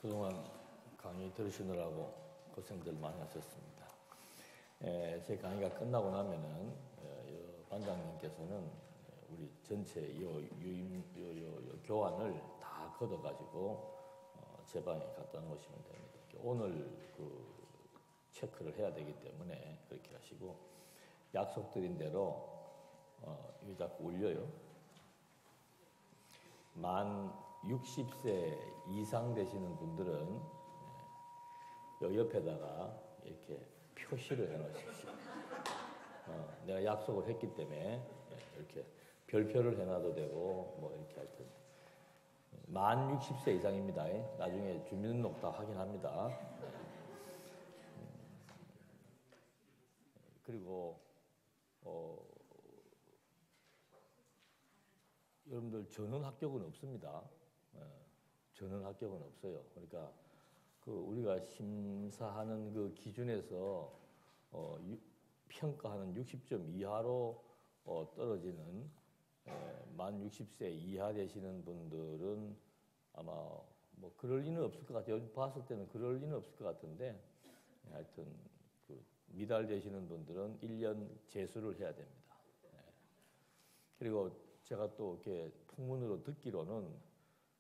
그동안 강의 들으시느라고 고생들 많이 하셨습니다. 제 강의가 끝나고 나면은 반장님께서는 우리 전체 교환을 다 걷어가지고 제 방에 갖다 놓으시면 됩니다. 오늘 체크를 해야 되기 때문에 그렇게 하시고, 약속드린 대로 이게 자꾸 울려요. 만 60세 이상 되시는 분들은 요 옆에다가 이렇게 표시를 해 놓으십시오. 내가 약속을 했기 때문에 이렇게 별표를 해놔도 되고, 뭐 이렇게 하여튼 만 60세 이상입니다. 나중에 주민등록 다 확인합니다. 그리고 여러분들 전원 합격은 없습니다. 전원 합격은 없어요. 그러니까 우리가 심사하는 그 기준에서 평가하는 60점 이하로 떨어지는 만 60세 이하 되시는 분들은 아마 뭐 그럴 리는 없을 것 같아요. 요즘 봤을 때는 그럴 리는 없을 것 같은데, 하여튼 미달되시는 분들은 1년 재수를 해야 됩니다. 그리고 제가 또 이렇게 풍문으로 듣기로는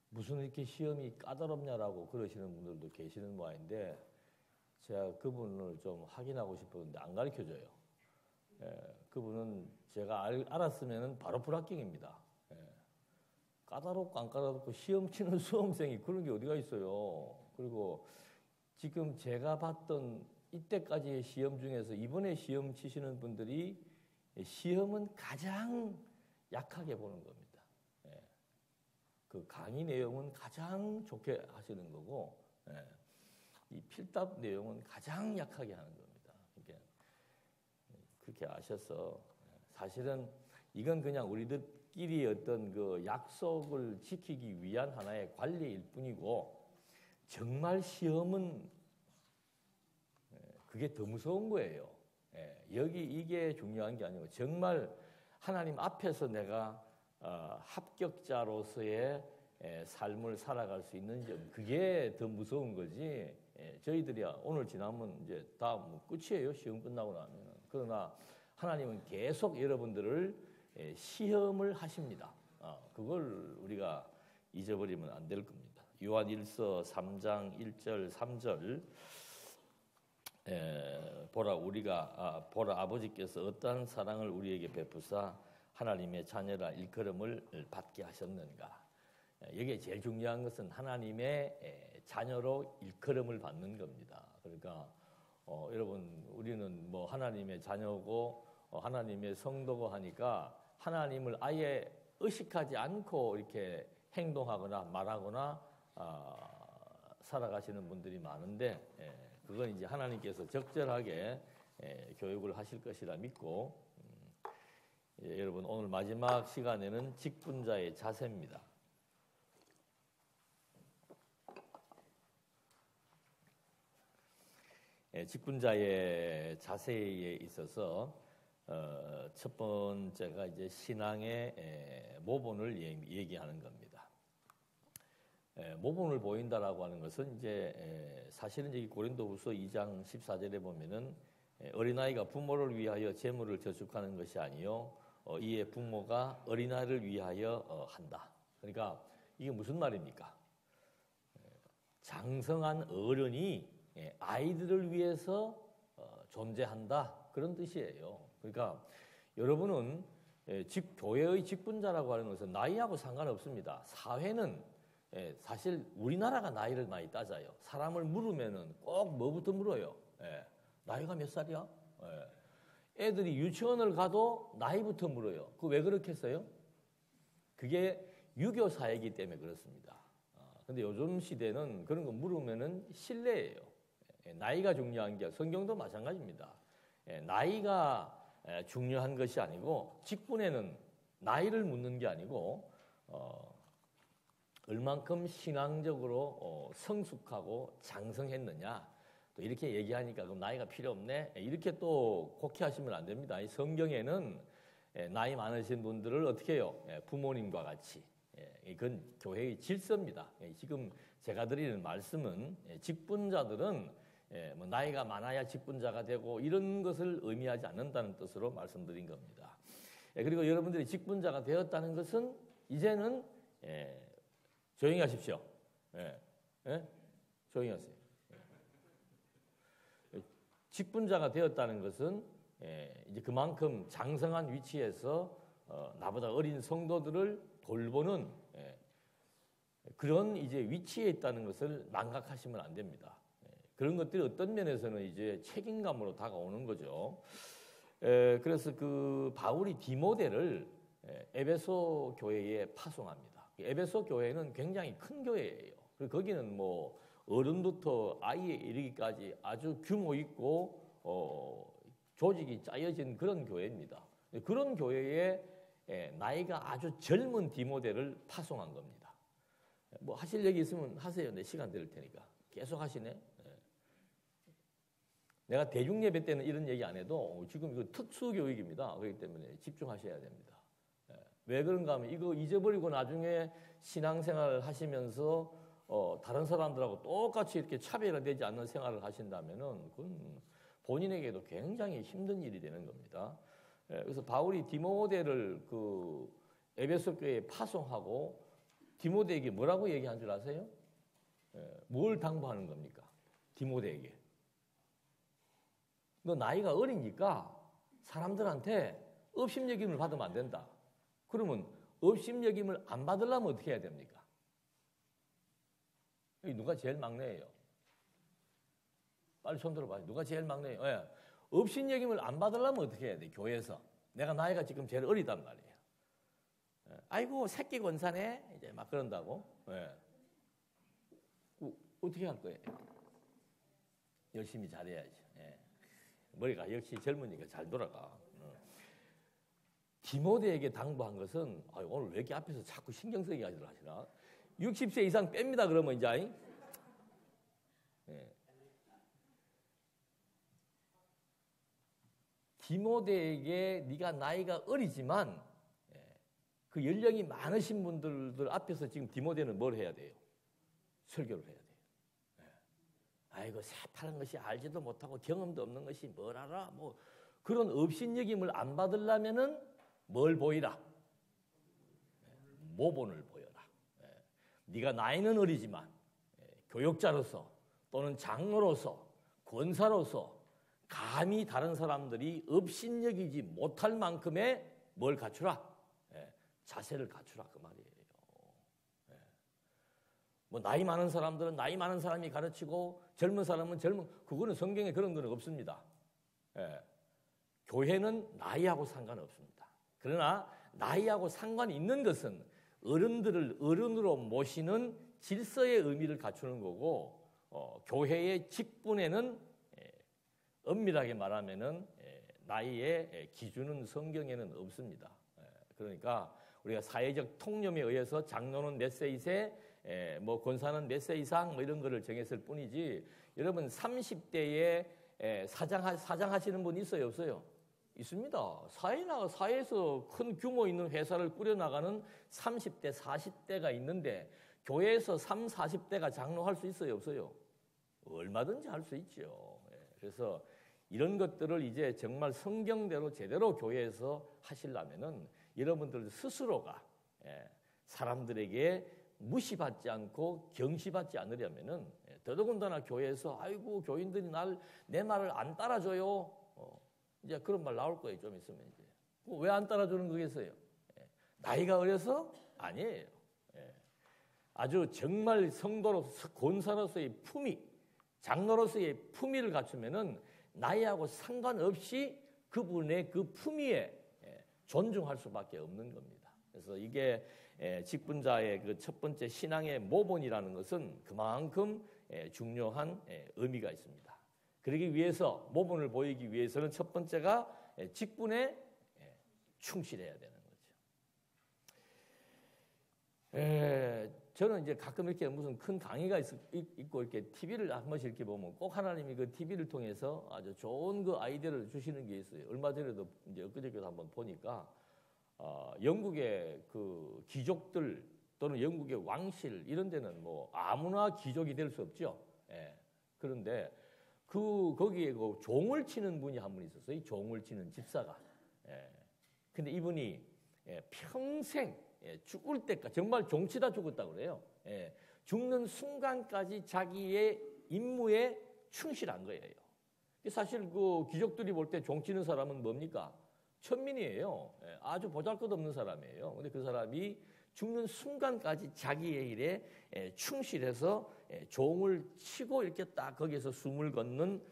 무슨 이렇게 시험이 까다롭냐라고 그러시는 분들도 계시는 모양인데, 제가 그분을 좀 확인하고 싶었는데 안 가르쳐줘요. 그분은 제가 알았으면 바로 불합격입니다. 까다롭고 안 까다롭고 시험 치는 수험생이 그런 게 어디가 있어요. 그리고 지금 제가 봤던 이때까지의 시험 중에서 이번에 시험 치시는 분들이 시험은 가장 약하게 보는 겁니다. 그 강의 내용은 가장 좋게 하시는 거고, 이 필답 내용은 가장 약하게 하는 겁니다. 그러니까 그렇게 아셔서, 사실은 이건 그냥 우리들끼리 어떤 그 약속을 지키기 위한 하나의 관리일 뿐이고, 정말 시험은 그게 더 무서운 거예요. 여기 이게 중요한 게 아니고, 정말 하나님 앞에서 내가 합격자로서의 삶을 살아갈 수 있는 점, 그게 더 무서운 거지. 저희들이 오늘 지나면 이제 다 뭐 끝이에요. 시험 끝나고 나면. 그러나 하나님은 계속 여러분들을 시험을 하십니다. 그걸 우리가 잊어버리면 안 될 겁니다. 요한 1서 3장 1절 3절 보라 아버지께서 어떠한 사랑을 우리에게 베푸사 하나님의 자녀라 일컬음을 받게 하셨는가. 여기에 제일 중요한 것은 하나님의 자녀로 일컬음을 받는 겁니다. 그러니까 여러분, 우리는 뭐 하나님의 자녀고 하나님의 성도고 하니까 하나님을 아예 의식하지 않고 이렇게 행동하거나 말하거나 살아가시는 분들이 많은데, 그건 이제 하나님께서 적절하게 교육을 하실 것이라 믿고, 여러분 오늘 마지막 시간에는 직분자의 자세입니다. 직분자의 자세에 있어서 첫 번째가 이제 신앙의 모본을 얘기하는 겁니다. 모본을 보인다라고 하는 것은 이제 사실은 여기 고린도후서 2장 14절에 보면은 어린아이가 부모를 위하여 재물을 저축하는 것이 아니요 이에 부모가 어린아이를 위하여 한다. 그러니까 이게 무슨 말입니까? 장성한 어른이 아이들을 위해서 존재한다, 그런 뜻이에요. 그러니까 여러분은 교회의 직분자라고 하는 것은 나이하고 상관없습니다. 사회는 사실 우리나라가 나이를 많이 따져요. 사람을 물으면은 꼭 뭐부터 물어요? 나이가 몇 살이야? 애들이 유치원을 가도 나이부터 물어요. 그 왜 그렇겠어요? 그게 유교 사회이기 때문에 그렇습니다. 근데 요즘 시대는 그런 거 물으면은 실례예요. 나이가 중요한 게, 성경도 마찬가지입니다. 나이가 중요한 것이 아니고, 직분에는 나이를 묻는 게 아니고 얼만큼 신앙적으로 성숙하고 장성했느냐, 또 이렇게 얘기하니까 그럼 나이가 필요 없네, 이렇게 또 곡해하시면 안 됩니다. 이 성경에는 나이 많으신 분들을 어떻게 해요? 부모님과 같이 이건 교회의 질서입니다. 지금 제가 드리는 말씀은 직분자들은 뭐 나이가 많아야 직분자가 되고 이런 것을 의미하지 않는다는 뜻으로 말씀드린 겁니다. 그리고 여러분들이 직분자가 되었다는 것은 이제는 조용히 하십시오. 조용히 하세요. 직분자가 되었다는 것은 이제 그만큼 장성한 위치에서 나보다 어린 성도들을 돌보는 그런 이제 위치에 있다는 것을 망각하시면 안 됩니다. 그런 것들이 어떤 면에서는 이제 책임감으로 다가오는 거죠. 그래서 그 바울이 디모데를 에베소 교회에 파송합니다. 에베소 교회는 굉장히 큰 교회예요. 그리고 거기는 뭐 어른부터 아이에 이르기까지 아주 규모 있고 조직이 짜여진 그런 교회입니다. 그런 교회에 나이가 아주 젊은 디모데를 파송한 겁니다. 뭐 하실 얘기 있으면 하세요. 내 시간 드릴 테니까. 계속 하시네. 내가 대중예배 때는 이런 얘기 안 해도 지금 이거 특수교육입니다. 그렇기 때문에 집중하셔야 됩니다. 왜 그런가 하면 이거 잊어버리고 나중에 신앙생활을 하시면서 다른 사람들하고 똑같이 이렇게 차별화되지 않는 생활을 하신다면은 그건 본인에게도 굉장히 힘든 일이 되는 겁니다. 그래서 바울이 디모데를 그 에베소 교회에 파송하고 디모데에게 뭐라고 얘기한 줄 아세요? 뭘 당부하는 겁니까? 디모데에게. 너 나이가 어리니까 사람들한테 업신여김을 받으면 안 된다. 그러면 업신여김을 안 받으려면 어떻게 해야 됩니까? 누가 제일 막내예요? 빨리 손 들어봐요. 누가 제일 막내예요? 업신여김을 안 받으려면 어떻게 해야 돼? 교회에서. 내가 나이가 지금 제일 어리단 말이에요. 아이고 새끼 권사네 이제 막 그런다고. 어떻게 할 거예요? 열심히 잘해야지. 머리가 역시 젊으니까 잘 돌아가. 디모데에게 당부한 것은 오늘 왜 이렇게 앞에서 자꾸 신경 쓰게 하시나? 60세 이상 뺍니다. 그러면 이제 디모데에게 네가 나이가 어리지만 그 연령이 많으신 분들 앞에서 지금 디모데는 뭘 해야 돼요? 설교를 해야 돼요. 아이고 새파란 것이 알지도 못하고 경험도 없는 것이 뭘 알아? 뭐 그런 업신여김을 안 받으려면은 뭘 보이라? 모본을 보여라. 네가 나이는 어리지만 교역자로서 또는 장로로서 권사로서 감히 다른 사람들이 업신여기지 못할 만큼의 뭘 갖추라? 자세를 갖추라 그 말이에요. 뭐 나이 많은 사람들은 나이 많은 사람이 가르치고 젊은 사람은 그거는 성경에 그런 건 없습니다. 교회는 나이하고 상관없습니다. 그러나 나이하고 상관이 있는 것은 어른들을 어른으로 모시는 질서의 의미를 갖추는 거고 교회의 직분에는 엄밀하게 말하면은 나이의 기준은 성경에는 없습니다. 그러니까 우리가 사회적 통념에 의해서 장로는 몇 세 이세, 뭐 권사는 몇 세 이상 뭐 이런 거를 정했을 뿐이지 여러분 30대에 사장하시는 분 있어요 없어요? 있습니다. 사회에서 큰 규모 있는 회사를 꾸려나가는 30대 40대가 있는데 교회에서 30, 40대가 장로할 수 있어요 없어요? 얼마든지 할 수 있죠. 그래서 이런 것들을 이제 정말 성경대로 제대로 교회에서 하시려면은 여러분들 스스로가 사람들에게 무시받지 않고 경시받지 않으려면은 더더군다나 교회에서 아이고 교인들이 내 말을 안 따라줘요. 이제 그런 말 나올 거예요 좀 있으면 이제 왜 안 따라주는 거겠어요? 나이가 어려서 아니에요. 아주 정말 성도로서 권사로서의 품위, 장로로서의 품위를 갖추면은 나이하고 상관없이 그분의 그 품위에 존중할 수밖에 없는 겁니다. 그래서 이게 직분자의 그 첫 번째 신앙의 모본이라는 것은 그만큼 중요한 의미가 있습니다. 그러기 위해서 모본을 보이기 위해서는 첫 번째가 직분에 충실해야 되는 거죠. 저는 이제 가끔 이렇게 무슨 큰 강의가 있고 이렇게 TV를 한 번씩 이렇게 보면 꼭 하나님이 그 TV를 통해서 아주 좋은 그 아이디어를 주시는 게 있어요. 얼마 전에도 이제 엊그저께도 한번 보니까 영국의 그 귀족들 또는 영국의 왕실 이런 데는 뭐 아무나 귀족이 될 수 없죠. 그런데 거기에 그 종을 치는 분이 한 분 있었어요. 이 종을 치는 집사가. 근데 이분이 평생 죽을 때까지 정말 종치다 죽었다고 그래요. 죽는 순간까지 자기의 임무에 충실한 거예요. 사실 그 귀족들이 볼 때 종치는 사람은 뭡니까? 천민이에요. 아주 보잘것없는 사람이에요. 근데 그 사람이 죽는 순간까지 자기의 일에 충실해서 종을 치고 이렇게 딱 거기에서 숨을 걷는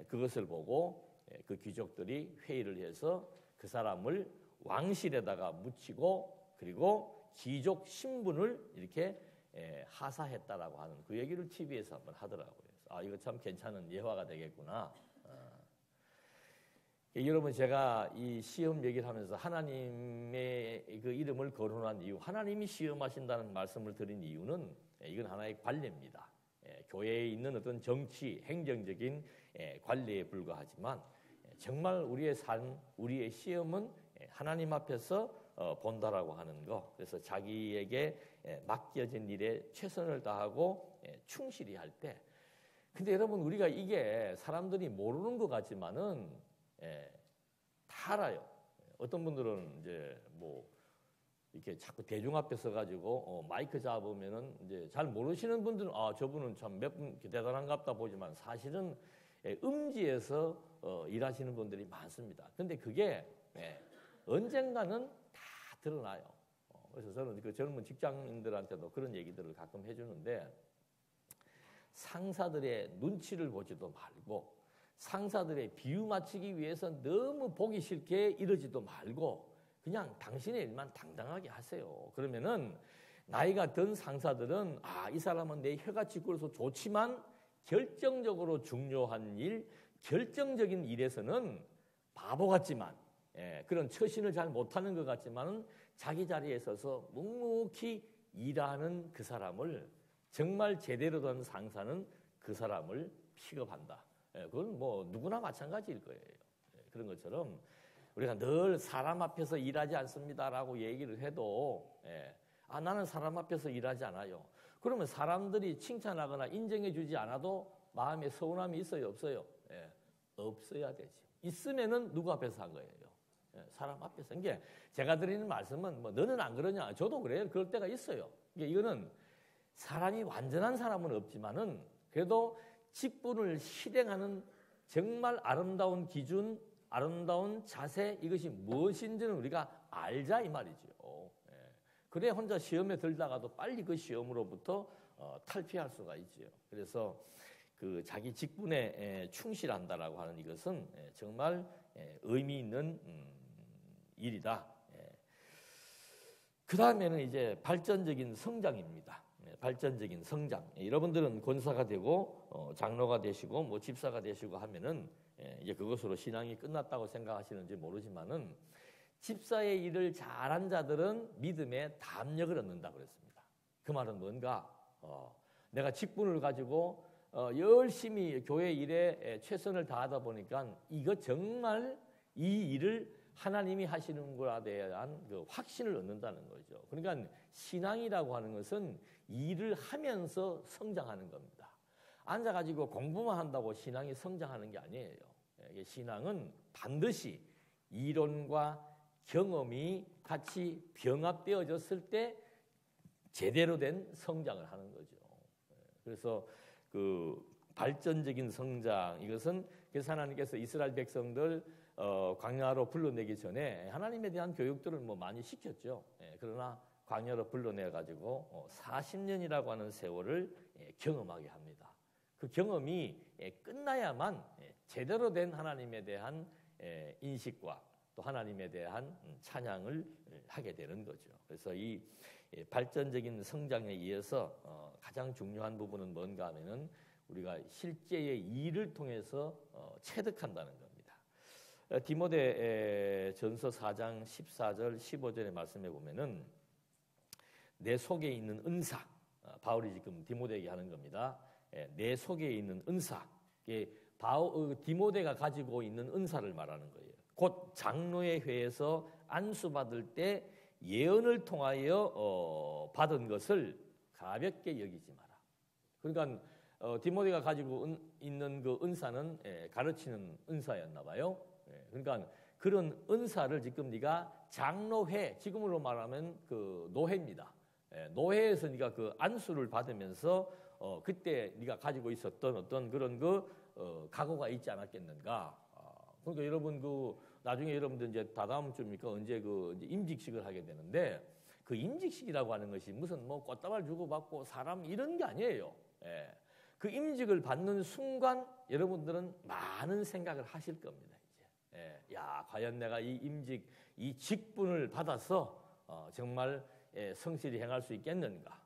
그것을 보고 그 귀족들이 회의를 해서 그 사람을 왕실에다가 묻히고 그리고 귀족 신분을 이렇게 하사했다라고 하는 그 얘기를 TV에서 한번 하더라고요. 아, 이거 참 괜찮은 예화가 되겠구나. 여러분, 제가 이 시험 얘기를 하면서 하나님의 그 이름을 거론한 이유, 하나님이 시험하신다는 말씀을 드린 이유는 이건 하나의 관례입니다. 교회에 있는 어떤 정치, 행정적인 관례에 불과하지만 정말 우리의 삶, 우리의 시험은 하나님 앞에서 본다라고 하는 거. 그래서 자기에게 맡겨진 일에 최선을 다하고 충실히 할 때. 근데 여러분, 우리가 이게 사람들이 모르는 것 같지만은 다 알아요. 어떤 분들은 이제 뭐 이렇게 자꾸 대중 앞에 서가지고 마이크 잡으면은 이제 잘 모르시는 분들은 아, 저분은 참 몇 분 대단한갑다 보지만 사실은 음지에서 일하시는 분들이 많습니다. 근데 그게 언젠가는 다 드러나요. 그래서 저는 그 젊은 직장인들한테도 그런 얘기들을 가끔 해주는데 상사들의 눈치를 보지도 말고 상사들의 비유 맞추기 위해서 너무 보기 싫게 이러지도 말고 그냥 당신의 일만 당당하게 하세요. 그러면은 나이가 든 상사들은 아, 이 사람은 내 혀가 찌그러서 좋지만 결정적으로 중요한 일, 결정적인 일에서는 바보 같지만 그런 처신을 잘 못하는 것 같지만은 자기 자리에 서서 묵묵히 일하는 그 사람을 정말 제대로 된 상사는 그 사람을 픽업한다. 그건 뭐 누구나 마찬가지일 거예요. 그런 것처럼 우리가 늘 사람 앞에서 일하지 않습니다라고 얘기를 해도 아, 나는 사람 앞에서 일하지 않아요. 그러면 사람들이 칭찬하거나 인정해 주지 않아도 마음에 서운함이 있어요, 없어요? 없어야 되지. 있으면은 누구 앞에서 한 거예요? 사람 앞에서. 이게 제가 드리는 말씀은 뭐 너는 안 그러냐? 저도 그래요. 그럴 때가 있어요. 이거는 사람이 완전한 사람은 없지만은 그래도 직분을 실행하는 정말 아름다운 기준, 아름다운 자세 이것이 무엇인지는 우리가 알자 이 말이죠. 그래 혼자 시험에 들다가도 빨리 그 시험으로부터 탈피할 수가 있죠. 그래서 그 자기 직분에 충실한다라고 하는 이것은 정말 의미 있는 일이다. 그 다음에는 이제 발전적인 성장입니다. 발전적인 성장. 여러분들은 권사가 되고 장로가 되시고 뭐 집사가 되시고 하면은 이제 그것으로 신앙이 끝났다고 생각하시는지 모르지만은 집사의 일을 잘한 자들은 믿음의 담력을 얻는다 그랬습니다. 그 말은 뭔가 내가 직분을 가지고 열심히 교회 일에 최선을 다하다 보니까 이거 정말 이 일을 하나님이 하시는 거에 대한 그 확신을 얻는다는 거죠. 그러니까 신앙이라고 하는 것은 일을 하면서 성장하는 겁니다. 앉아가지고 공부만 한다고 신앙이 성장하는 게 아니에요. 신앙은 반드시 이론과 경험이 같이 병합되어졌을 때 제대로 된 성장을 하는 거죠. 그래서 그 발전적인 성장 이것은 그래서 하나님께서 이스라엘 백성들 광야로 불러내기 전에 하나님에 대한 교육들을 뭐 많이 시켰죠. 그러나 광야로 불러내 가지고 40년이라고 하는 세월을 경험하게 합니다. 그 경험이 끝나야만 제대로 된 하나님에 대한 인식과 또 하나님에 대한 찬양을 하게 되는 거죠. 그래서 이 발전적인 성장에 의해서 가장 중요한 부분은 뭔가 하면은 우리가 실제의 일을 통해서 체득한다는 겁니다. 디모데 전서 4장 14절 15절의 말씀에 보면은 내 속에 있는 은사, 바울이 지금 디모데에게 하는 겁니다. 내 속에 있는 은사, 디모데가 가지고 있는 은사를 말하는 거예요. 곧 장로의 회에서 안수받을 때 예언을 통하여 받은 것을 가볍게 여기지 마라. 그러니까 디모데가 가지고 있는 그 은사는 가르치는 은사였나 봐요. 그러니까 그런 은사를 지금 네가 장로회, 지금으로 말하면 그 노회입니다. 노회에서 네가 그 안수를 받으면서 그때 네가 가지고 있었던 어떤 그런 그 각오가 있지 않았겠는가. 그러니까 여러분 그 나중에 여러분들 이제 다다음 주입니까 언제 그 이제 임직식을 하게 되는데 그 임직식이라고 하는 것이 무슨 뭐 꽃다발 주고받고 사람 이런 게 아니에요. 그 임직을 받는 순간 여러분들은 많은 생각을 하실 겁니다. 이제 야 과연 내가 이 임직 이 직분을 받아서 정말 성실히 행할 수 있겠는가.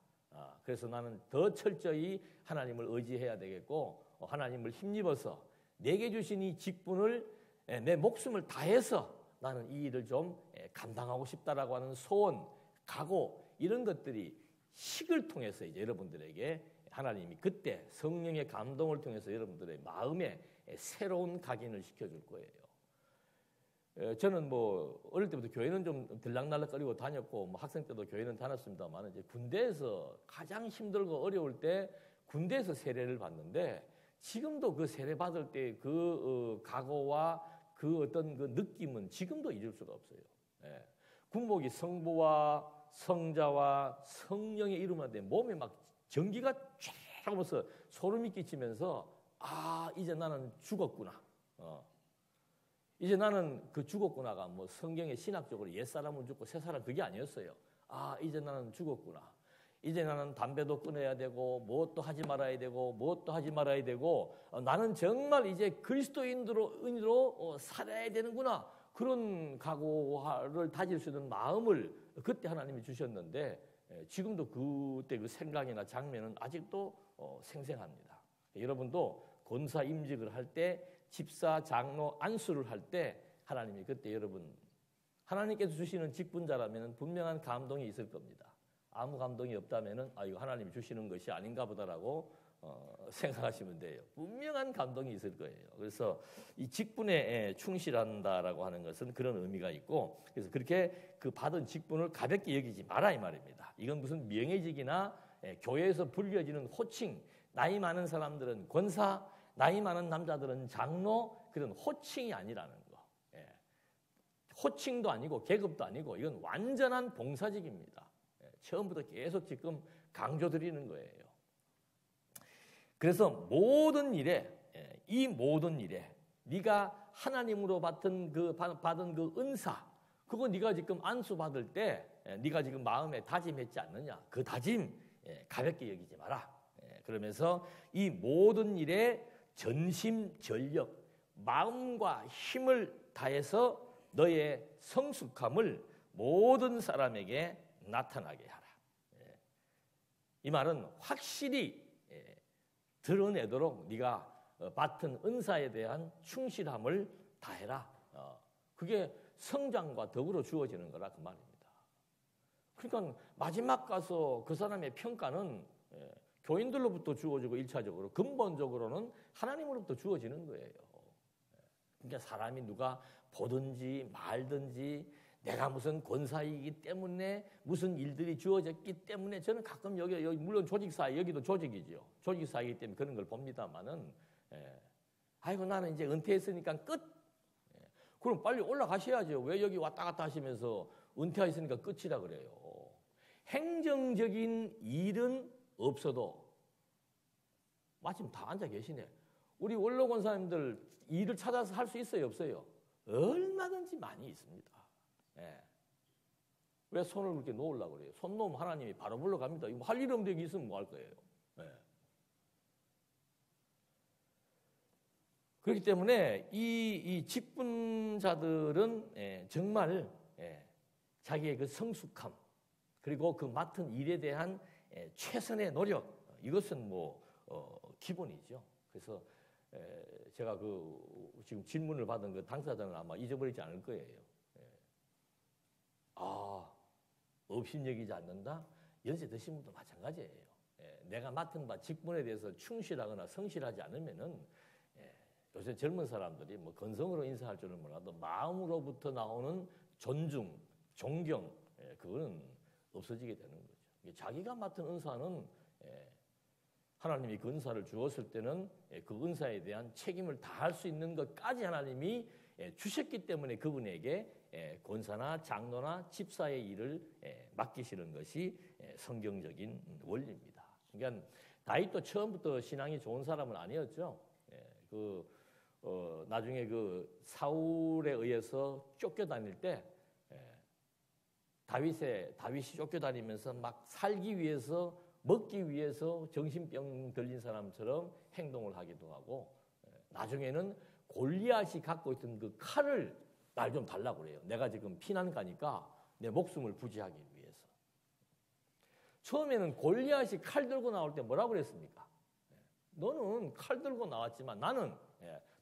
그래서 나는 더 철저히 하나님을 의지해야 되겠고 하나님을 힘입어서 내게 주신 이 직분을 내 목숨을 다해서 나는 이 일을 좀 감당하고 싶다라고 하는 소원, 각오 이런 것들이 식을 통해서 이제 여러분들에게 하나님이 그때 성령의 감동을 통해서 여러분들의 마음에 새로운 각인을 시켜줄 거예요. 저는 뭐 어릴 때부터 교회는 좀 들락날락거리고 다녔고 뭐 학생 때도 교회는 다녔습니다만 이제 군대에서 가장 힘들고 어려울 때 군대에서 세례를 받는데 지금도 그 세례 받을 때 그 각오와 그 어떤 그 느낌은 지금도 잊을 수가 없어요. 군복이 성부와 성자와 성령의 이름한테 몸에 막 전기가 쫙 하면서 소름이 끼치면서 이제 나는 죽었구나. 이제 나는 그 죽었구나가 뭐 성경의 신학적으로 옛사람은 죽고 새사람 그게 아니었어요. 이제 나는 죽었구나. 이제 나는 담배도 끊어야 되고 무엇도 하지 말아야 되고 무엇도 하지 말아야 되고 나는 정말 이제 그리스도인으로 살아야 되는구나. 그런 각오를 다질 수 있는 마음을 그때 하나님이 주셨는데 지금도 그때 그 생각이나 장면은 아직도 생생합니다. 여러분도 권사 임직을 할 때 집사, 장로, 안수를 할 때 하나님이 그때 여러분 하나님께서 주시는 직분자라면 분명한 감동이 있을 겁니다. 아무 감동이 없다면은 이거 하나님이 주시는 것이 아닌가 보다라고 생각하시면 돼요. 분명한 감동이 있을 거예요. 그래서 이 직분에 충실한다라고 하는 것은 그런 의미가 있고 그래서 그렇게 그 받은 직분을 가볍게 여기지 마라 이 말입니다. 이건 무슨 명예직이나 교회에서 불려지는 호칭, 나이 많은 사람들은 권사, 나이 많은 남자들은 장로 그런 호칭이 아니라는 거. 호칭도 아니고 계급도 아니고 이건 완전한 봉사직입니다. 처음부터 계속 지금 강조드리는 거예요. 그래서 모든 일에 이 모든 일에 네가 하나님으로 받은 그 은사 그거 네가 지금 안수 받을 때 네가 지금 마음에 다짐했지 않느냐 그 다짐 가볍게 여기지 마라. 그러면서 이 모든 일에 전심전력 마음과 힘을 다해서 너의 성숙함을 모든 사람에게 나타나게 하라. 이 말은 확실히 드러내도록 네가 맡은 은사에 대한 충실함을 다해라. 그게 성장과 더불어 주어지는 거라 그 말입니다. 그러니까 마지막 가서 그 사람의 평가는 교인들로부터 주어지고 1차적으로 근본적으로는 하나님으로부터 주어지는 거예요. 그러니까 사람이 누가 보든지 말든지 내가 무슨 권사이기 때문에 무슨 일들이 주어졌기 때문에 저는 가끔 여기 물론 조직사회 여기도 조직이죠. 조직사회이기 때문에 그런 걸 봅니다만은 아이고 나는 이제 은퇴했으니까 끝. 그럼 빨리 올라가셔야죠. 왜 여기 왔다 갔다 하시면서 은퇴하셨으니까 끝이라 그래요. 행정적인 일은 없어도 마침 다 앉아 계시네. 우리 원로 권사님들 일을 찾아서 할 수 있어요 없어요? 얼마든지 많이 있습니다. 왜 손을 그렇게 놓으려고 그래요? 손 놓으면 하나님이 바로 불러갑니다. 할 일 없는데 여기 있으면 뭐 할 거예요? 그렇기 때문에 이 직분자들은 정말 자기의 그 성숙함 그리고 그 맡은 일에 대한 최선의 노력 이것은 뭐 기본이죠. 그래서 제가 그 지금 질문을 받은 그 당사자는 아마 잊어버리지 않을 거예요. 업신여기지 않는다? 연세 드신 분도 마찬가지예요. 내가 맡은 바 직분에 대해서 충실하거나 성실하지 않으면은 요새 젊은 사람들이 뭐 건성으로 인사할 줄은 몰라도 마음으로부터 나오는 존중, 존경 그거는 없어지게 되는 거죠. 자기가 맡은 은사는 하나님이 그 은사를 주었을 때는 그 은사에 대한 책임을 다할 수 있는 것까지 하나님이 주셨기 때문에 그분에게 권사나 장로나 집사의 일을 맡기시는 것이 성경적인 원리입니다. 그러니까 다윗도 처음부터 신앙이 좋은 사람은 아니었죠. 나중에 그 사울에 의해서 쫓겨다닐 때 다윗이 쫓겨다니면서 막 살기 위해서 먹기 위해서 정신병 들린 사람처럼 행동을 하기도 하고 나중에는 골리앗이 갖고 있던 그 칼을 날 좀 달라고 그래요. 내가 지금 피난 가니까 내 목숨을 부지하기 위해서. 처음에는 골리앗이 칼 들고 나올 때 뭐라고 그랬습니까? 너는 칼 들고 나왔지만 나는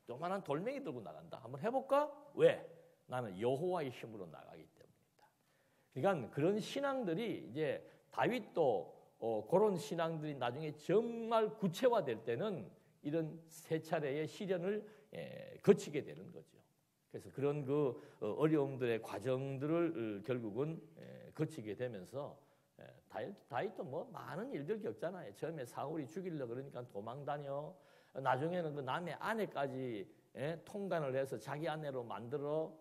조그만한 돌멩이 들고 나간다. 한번 해볼까? 왜? 나는 여호와의 힘으로 나가기 때문이다. 그러니까 그런 신앙들이 이제 다윗도 그런 신앙들이 나중에 정말 구체화될 때는 이런 세 차례의 시련을 거치게 되는 거죠. 그래서 그런 그 어려움들의 과정들을 결국은 거치게 되면서 다윗도 뭐 많은 일들 겪잖아요. 처음에 사울이 죽이려고 그러니까 도망 다녀. 나중에는 그 남의 아내까지 통간을 해서 자기 아내로 만들어.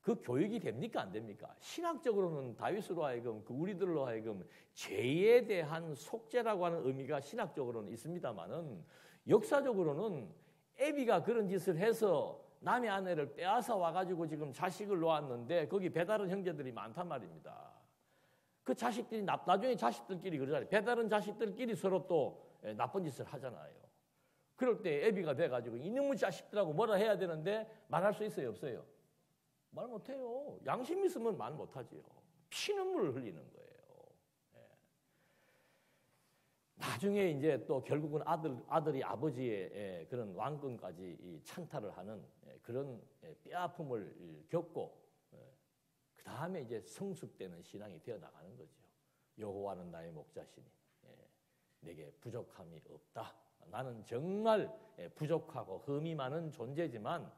그 교육이 됩니까? 안 됩니까? 신학적으로는 다윗으로 하여금 우리들로 하여금 죄에 대한 속죄라고 하는 의미가 신학적으로는 있습니다만은 역사적으로는 애비가 그런 짓을 해서 남의 아내를 빼앗아 와가지고 지금 자식을 놓았는데 거기 배다른 형제들이 많단 말입니다. 그 자식들이 나중에 자식들끼리 그러잖아요. 배다른 자식들끼리 서로 또 나쁜 짓을 하잖아요. 그럴 때 애비가 돼가지고 이놈의 자식들하고 뭐라 해야 되는데 말할 수 있어요? 없어요? 말 못해요. 양심 있으면 말 못하지요. 피눈물을 흘리는 거예요. 나중에 이제 또 결국은 아들이 아버지의 그런 왕권까지 찬탈을 하는 그런 뼈아픔을 겪고 그 다음에 이제 성숙되는 신앙이 되어 나가는 거죠. 여호와는 나의 목자시니 내게 부족함이 없다. 나는 정말 부족하고 흠이 많은 존재지만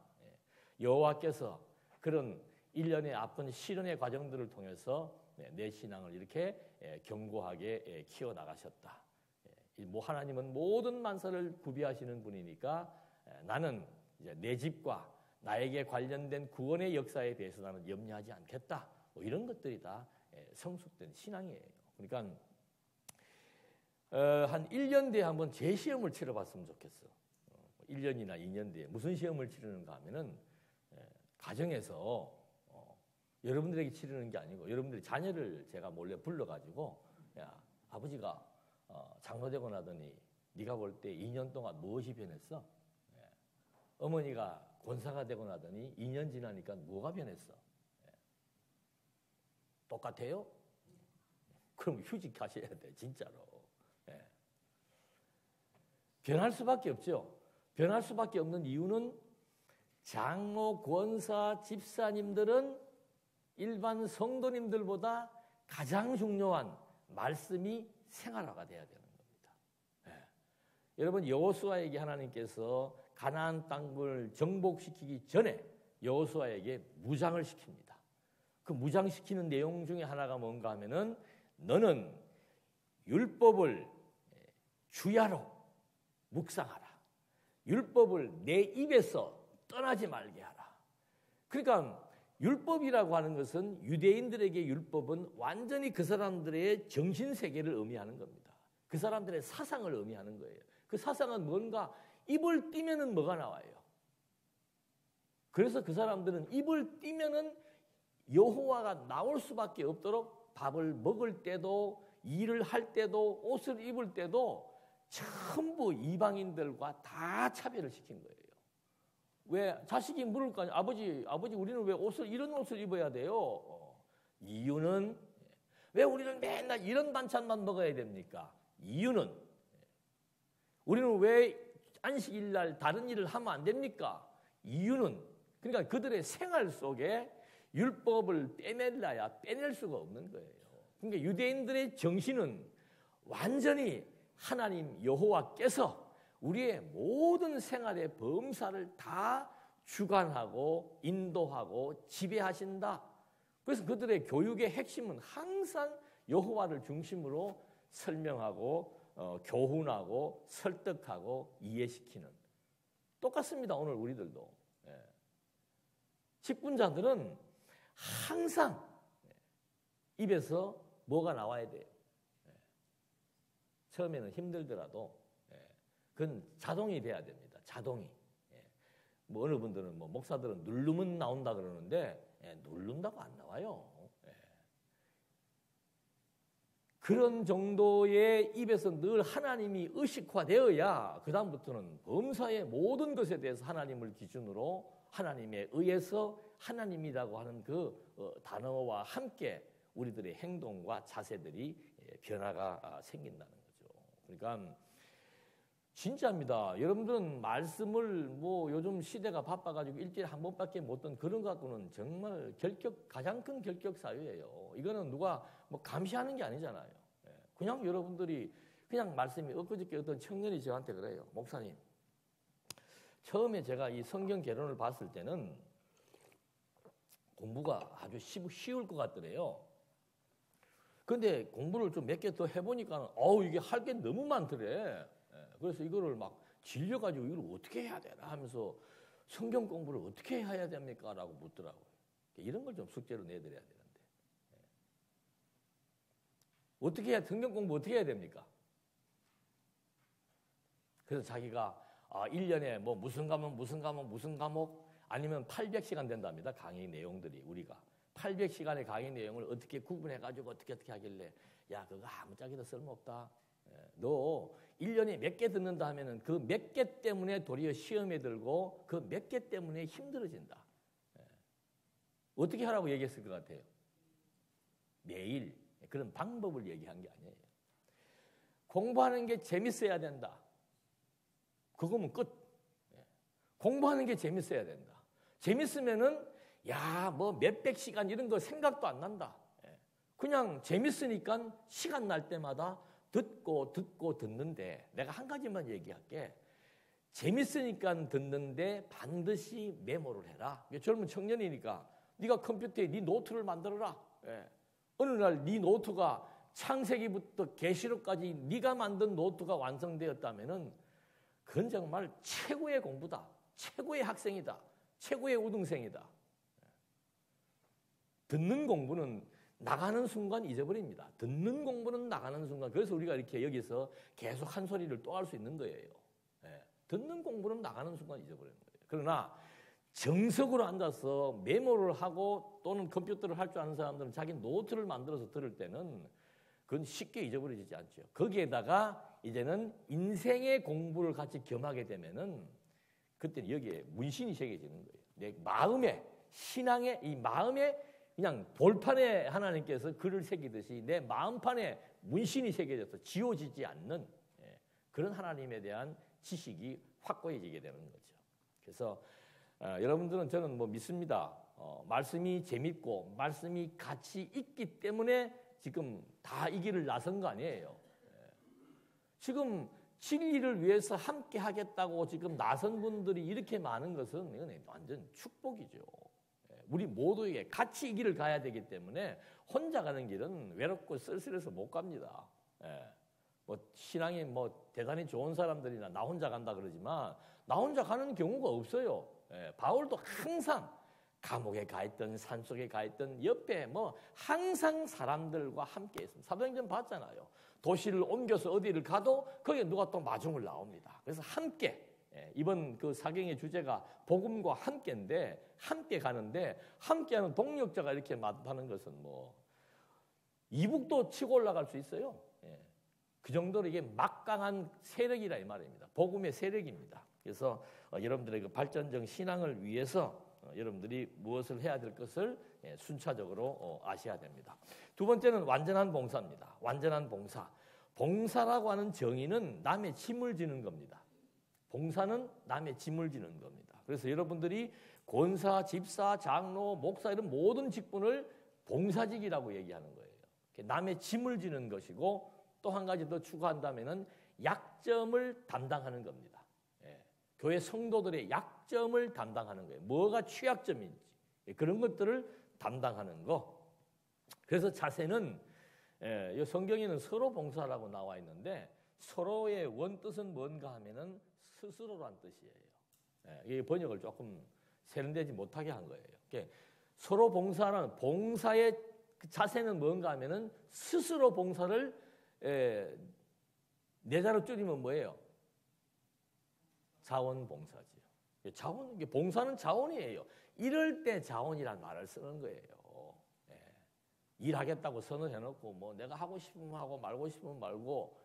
여호와께서 그런 일련의 아픈 시련의 과정들을 통해서 내 신앙을 이렇게 견고하게 키워나가셨다. 하나님은 모든 만사를 구비하시는 분이니까 나는 이제 내 집과 나에게 관련된 구원의 역사에 대해서 나는 염려하지 않겠다. 뭐 이런 것들이 다 성숙된 신앙이에요. 그러니까 한 1년 뒤에 한번 재시험을 치러봤으면 좋겠어. 1년이나 2년 뒤에 무슨 시험을 치르는가 하면은 가정에서 여러분들에게 치르는 게 아니고 여러분들의 자녀를 제가 몰래 불러가지고 야 아버지가 장로되고 나더니 네가 볼 때 2년 동안 무엇이 변했어? 어머니가 권사가 되고 나더니 2년 지나니까 뭐가 변했어? 똑같아요? 그럼 휴직하셔야 돼 진짜로. 변할 수밖에 없죠. 변할 수밖에 없는 이유는 장로, 권사, 집사님들은 일반 성도님들보다 가장 중요한 말씀이 생활화가 돼야 되는 겁니다. 여러분 여호수아에게 하나님께서 가나안 땅을 정복시키기 전에 여호수아에게 무장을 시킵니다. 그 무장시키는 내용 중에 하나가 뭔가 하면은 너는 율법을 주야로 묵상하라. 율법을 내 입에서 떠나지 말게 하라. 그러니까 율법이라고 하는 것은 유대인들에게 율법은 완전히 그 사람들의 정신세계를 의미하는 겁니다. 그 사람들의 사상을 의미하는 거예요. 그 사상은 뭔가 입을 띄면은 뭐가 나와요. 그래서 그 사람들은 입을 띄면은 여호와가 나올 수밖에 없도록 밥을 먹을 때도 일을 할 때도 옷을 입을 때도 전부 이방인들과 다 차별을 시킨 거예요. 왜 자식이 물을 거 아니에요. 아버지 우리는 왜 이런 옷을 입어야 돼요? 이유는 왜 우리는 맨날 이런 반찬만 먹어야 됩니까? 이유는 우리는 왜 안식일 날 다른 일을 하면 안 됩니까? 이유는 그러니까 그들의 생활 속에 율법을 빼낼 수가 없는 거예요. 그러니까 유대인들의 정신은 완전히 하나님 여호와께서 우리의 모든 생활의 범사를 다 주관하고 인도하고 지배하신다. 그래서 그들의 교육의 핵심은 항상 여호와를 중심으로 설명하고 교훈하고 설득하고 이해시키는, 똑같습니다. 오늘 우리들도. 직분자들은 항상 입에서 뭐가 나와야 돼요. 처음에는 힘들더라도 그건 자동이 돼야 됩니다. 자동이. 뭐 어느 분들은 뭐 목사들은 누르면 나온다 그러는데 누른다고 안 나와요. 그런 정도의 입에서 늘 하나님이 의식화되어야 그 다음부터는 범사의 모든 것에 대해서 하나님을 기준으로 하나님에 의해서 하나님이라고 하는 그 단어와 함께 우리들의 행동과 자세들이 변화가 생긴다는 거죠. 그러니까 진짜입니다. 여러분들은 말씀을 뭐 요즘 시대가 바빠가지고 일주일에 한 번밖에 못 듣는 그런 거 갖고는 정말 가장 큰 결격 사유예요. 이거는 누가 뭐 감시하는 게 아니잖아요. 그냥 여러분들이 그냥 말씀이 엊그저께 어떤 청년이 저한테 그래요. 목사님, 처음에 제가 이 성경 개론을 봤을 때는 공부가 아주 쉬울 것 같더래요. 근데 공부를 좀 몇 개 더 해보니까 이게 할 게 너무 많더래. 그래서 이거를 막 질려가지고 이걸 어떻게 해야 되나 하면서 성경 공부를 어떻게 해야 됩니까? 라고 묻더라고요. 이런 걸 좀 숙제로 내드려야 되는데. 어떻게 해야, 성경 공부 어떻게 해야 됩니까? 그래서 자기가 1년에 뭐 무슨 과목 아니면 800시간 된답니다. 강의 내용들이 우리가. 800시간의 강의 내용을 어떻게 구분해가지고 어떻게 하길래 야 그거 아무짝에도 쓸모없다. 너 1년에 몇 개 듣는다 하면은 그 몇 개 때문에 도리어 시험에 들고 그 몇 개 때문에 힘들어진다. 어떻게 하라고 얘기했을 것 같아요? 매일 그런 방법을 얘기한 게 아니에요. 공부하는 게 재밌어야 된다. 그거면 끝. 공부하는 게 재밌어야 된다. 재밌으면은 뭐 몇백 시간 이런 거 생각도 안 난다. 그냥 재밌으니까 시간 날 때마다 듣고 듣는데 내가 한 가지만 얘기할게. 재밌으니까 듣는데 반드시 메모를 해라. 젊은 청년이니까 네가 컴퓨터에 네 노트를 만들어라. 어느 날 네 노트가 창세기부터 계시록까지 네가 만든 노트가 완성되었다면은 그건 정말 최고의 공부다. 최고의 학생이다. 최고의 우등생이다. 듣는 공부는 나가는 순간 잊어버립니다. 듣는 공부는 나가는 순간. 그래서 우리가 이렇게 여기서 계속 한 소리를 또 할 수 있는 거예요. 듣는 공부는 나가는 순간 잊어버리는 거예요. 그러나 정석으로 앉아서 메모를 하고 또는 컴퓨터를 할 줄 아는 사람들은 자기 노트를 만들어서 들을 때는 그건 쉽게 잊어버리지 않죠. 거기에다가 이제는 인생의 공부를 같이 겸하게 되면은 그때는 여기에 문신이 새겨지는 거예요. 내 마음에, 신앙의 이 마음에 그냥 돌판에 하나님께서 글을 새기듯이 내 마음판에 문신이 새겨져서 지워지지 않는 그런 하나님에 대한 지식이 확고해지게 되는 거죠. 그래서 여러분들은 저는 뭐 믿습니다. 말씀이 재밌고 말씀이 가치 있기 때문에 지금 다 이 길을 나선 거 아니에요. 지금 진리를 위해서 함께 하겠다고 지금 나선 분들이 이렇게 많은 것은 이건 완전 축복이죠. 우리 모두에게 같이 이 길을 가야 되기 때문에 혼자 가는 길은 외롭고 쓸쓸해서 못 갑니다. 뭐 신앙이 뭐 대단히 좋은 사람들이나 나 혼자 간다 그러지만 나 혼자 가는 경우가 없어요. 바울도 항상 감옥에 가 있던 산속에 가 있던 옆에 뭐 항상 사람들과 함께 있습니다. 사도행전 봤잖아요. 도시를 옮겨서 어디를 가도 거기에 누가 또 마중을 나옵니다. 그래서 함께 이번 그 사경의 주제가 복음과 함께인데 함께 가는데 함께하는 동력자가 이렇게 많다는 것은 뭐 이북도 치고 올라갈 수 있어요. 그 정도로 이게 막강한 세력이라 이 말입니다. 복음의 세력입니다. 그래서 여러분들의 그 발전적 신앙을 위해서 여러분들이 무엇을 해야 될 것을 순차적으로 아셔야 됩니다. 두 번째는 완전한 봉사입니다. 완전한 봉사. 봉사라고 하는 정의는 남의 짐을 지는 겁니다. 봉사는 남의 짐을 지는 겁니다. 그래서 여러분들이 권사, 집사, 장로, 목사 이런 모든 직분을 봉사직이라고 얘기하는 거예요. 남의 짐을 지는 것이고 또 한 가지 더 추가한다면은 약점을 담당하는 겁니다. 교회 성도들의 약점을 담당하는 거예요. 뭐가 취약점인지 그런 것들을 담당하는 거. 그래서 자세는 이 성경에는 서로 봉사라고 나와 있는데 서로의 원뜻은 뭔가 하면은 스스로란 뜻이에요. 이 번역을 조금 세련되지 못하게 한 거예요. 서로 봉사는 봉사의 자세는 뭔가 하면은 스스로 봉사를 내자로 줄이면 뭐예요? 자원봉사지요. 봉사는 자원이에요. 이럴 때 자원이란 말을 쓰는 거예요. 일하겠다고 선언해놓고 뭐 내가 하고 싶으면 하고 말고 싶으면 말고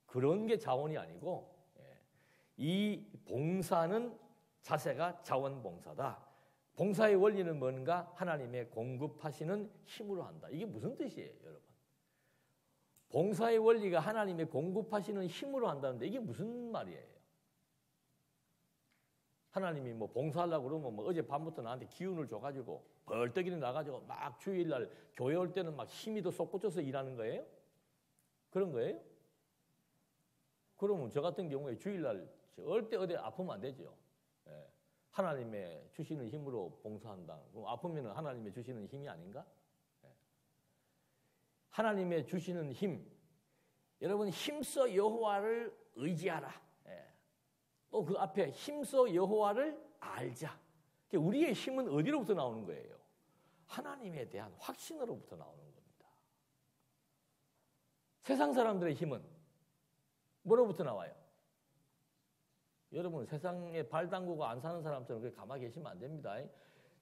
그런 게 자원이 아니고 이 봉사는 자세가 자원봉사다. 봉사의 원리는 뭔가? 하나님의 공급하시는 힘으로 한다. 이게 무슨 뜻이에요, 여러분? 봉사의 원리가 하나님의 공급하시는 힘으로 한다는데 이게 무슨 말이에요? 하나님이 뭐 봉사하려고 그러면 뭐 어제 밤부터 나한테 기운을 줘가지고 벌떡이는 나가지고 막 주일날 교회 올 때는 막 힘이 더 솟구쳐서 일하는 거예요? 그런 거예요? 그러면 저 같은 경우에 주일날 절대 어디 아프면 안 되죠. 하나님의 주시는 힘으로 봉사한다. 그럼 아프면 하나님의 주시는 힘이 아닌가? 하나님의 주시는 힘. 여러분 힘써 여호와를 의지하라. 또 그 앞에 힘써 여호와를 알자. 우리의 힘은 어디로부터 나오는 거예요? 하나님에 대한 확신으로부터 나오는 겁니다. 세상 사람들의 힘은 뭐로부터 나와요? 여러분 세상에 발 담그고 안 사는 사람처럼 그렇게 가만히 계시면 안 됩니다.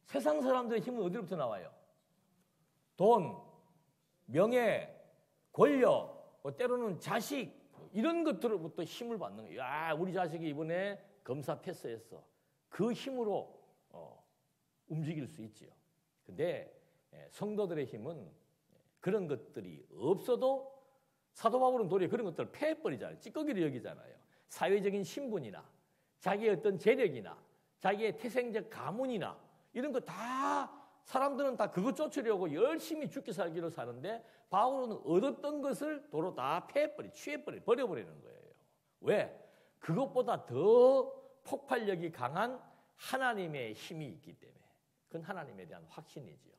세상 사람들의 힘은 어디로부터 나와요? 돈, 명예, 권력, 때로는 자식 이런 것들로부터 힘을 받는 거예요. 야, 우리 자식이 이번에 검사 패스했어. 그 힘으로 움직일 수 있지요. 근데 성도들의 힘은 그런 것들이 없어도 사도 바울은 도리어 그런 것들을 패해버리잖아요. 찌꺼기를 여기잖아요. 사회적인 신분이나 자기의 어떤 재력이나 자기의 태생적 가문이나 이런 거 다 사람들은 다 그거 쫓으려고 열심히 죽기 살기로 사는데 바울은 얻었던 것을 도로 다 버려버리는 거예요. 왜? 그것보다 더 폭발력이 강한 하나님의 힘이 있기 때문에. 그건 하나님에 대한 확신이지요.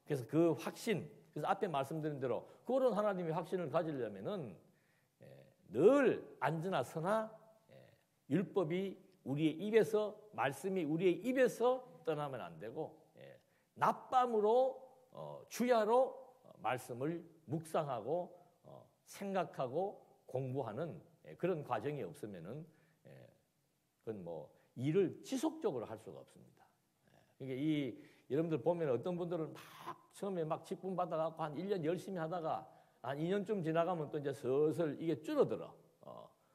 그래서 그 확신, 그래서 앞에 말씀드린 대로 그런 하나님의 확신을 가지려면은 늘 앉으나 서나 율법이 우리의 입에서, 말씀이 우리의 입에서 떠나면 안 되고 낮밤으로 주야로 말씀을 묵상하고 생각하고 공부하는 그런 과정이 없으면은 그건 뭐 일을 지속적으로 할 수가 없습니다. 그러니까 여러분들 보면 어떤 분들은 막 처음에 막 직분 받아갖고 한 1년 열심히 하다가 한 2년쯤 지나가면 또 이제 슬슬 이게 줄어들어.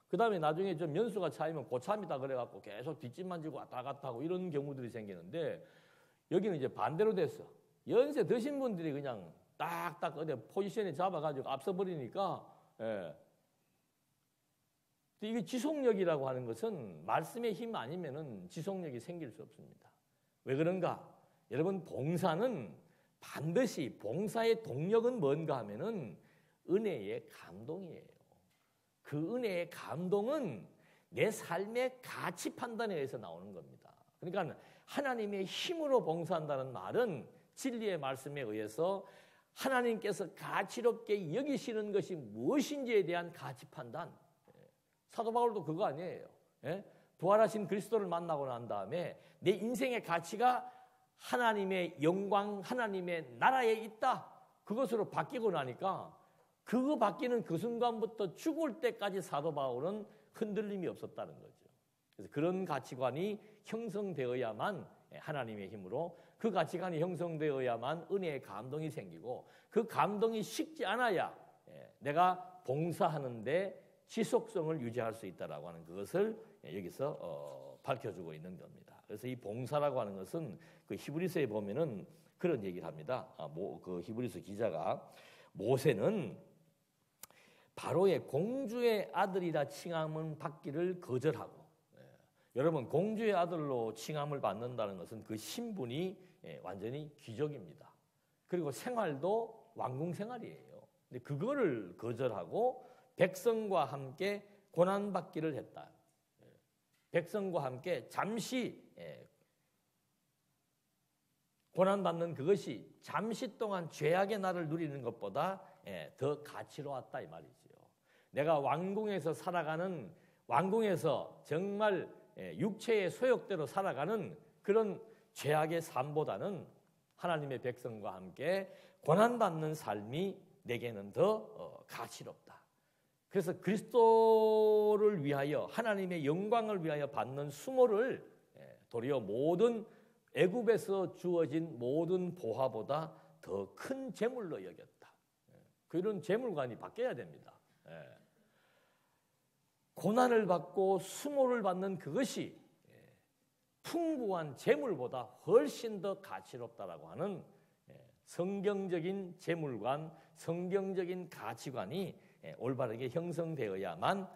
그 다음에 나중에 좀 연수가 차이면 고참이다 그래갖고 계속 뒷짐만 지고 왔다 갔다 하고 이런 경우들이 생기는데 여기는 이제 반대로 됐어. 연세 드신 분들이 그냥 딱딱 어디 포지션에 잡아가지고 앞서버리니까 이게 지속력이라고 하는 것은 말씀의 힘 아니면은 지속력이 생길 수 없습니다. 왜 그런가? 여러분 봉사는 반드시 봉사의 동력은 뭔가 하면은 은혜의 감동이에요. 그 은혜의 감동은 내 삶의 가치 판단에 의해서 나오는 겁니다. 그러니까 하나님의 힘으로 봉사한다는 말은 진리의 말씀에 의해서 하나님께서 가치롭게 여기시는 것이 무엇인지에 대한 가치 판단. 사도 바울도 그거 아니에요. 부활하신 그리스도를 만나고 난 다음에 내 인생의 가치가 하나님의 영광, 하나님의 나라에 있다. 그것으로 바뀌고 나니까 그거 바뀌는 그 순간부터 죽을 때까지 사도 바울은 흔들림이 없었다는 거죠. 그래서 그런 가치관이 형성되어야만 하나님의 힘으로 그 가치관이 형성되어야만 은혜의 감동이 생기고 그 감동이 식지 않아야 내가 봉사하는데 지속성을 유지할 수 있다라고 하는 그것을 여기서 밝혀주고 있는 겁니다. 그래서 이 봉사라고 하는 것은 그 히브리서에 보면은 그런 얘기를 합니다. 그 히브리서 기자가 모세는 바로의 공주의 아들이라 칭함을 받기를 거절하고 여러분 공주의 아들로 칭함을 받는다는 것은 그 신분이 완전히 기적입니다. 그리고 생활도 왕궁 생활이에요. 근데 그거를 거절하고 백성과 함께 고난받기를 했다. 백성과 함께 잠시 고난받는 그것이 잠시 동안 죄악의 날을 누리는 것보다 더 가치로웠다 이 말이지요. 내가 왕궁에서 살아가는, 왕궁에서 정말 육체의 소욕대로 살아가는 그런 죄악의 삶보다는 하나님의 백성과 함께 고난받는 삶이 내게는 더 가치롭다. 그래서 그리스도를 위하여, 하나님의 영광을 위하여 받는 수모를 도리어 모든 애굽에서 주어진 모든 보화보다 더 큰 재물로 여겼다. 그런 재물관이 바뀌어야 됩니다. 고난을 받고 수모를 받는 그것이 풍부한 재물보다 훨씬 더 가치롭다라고 하는 성경적인 재물관, 성경적인 가치관이 올바르게 형성되어야만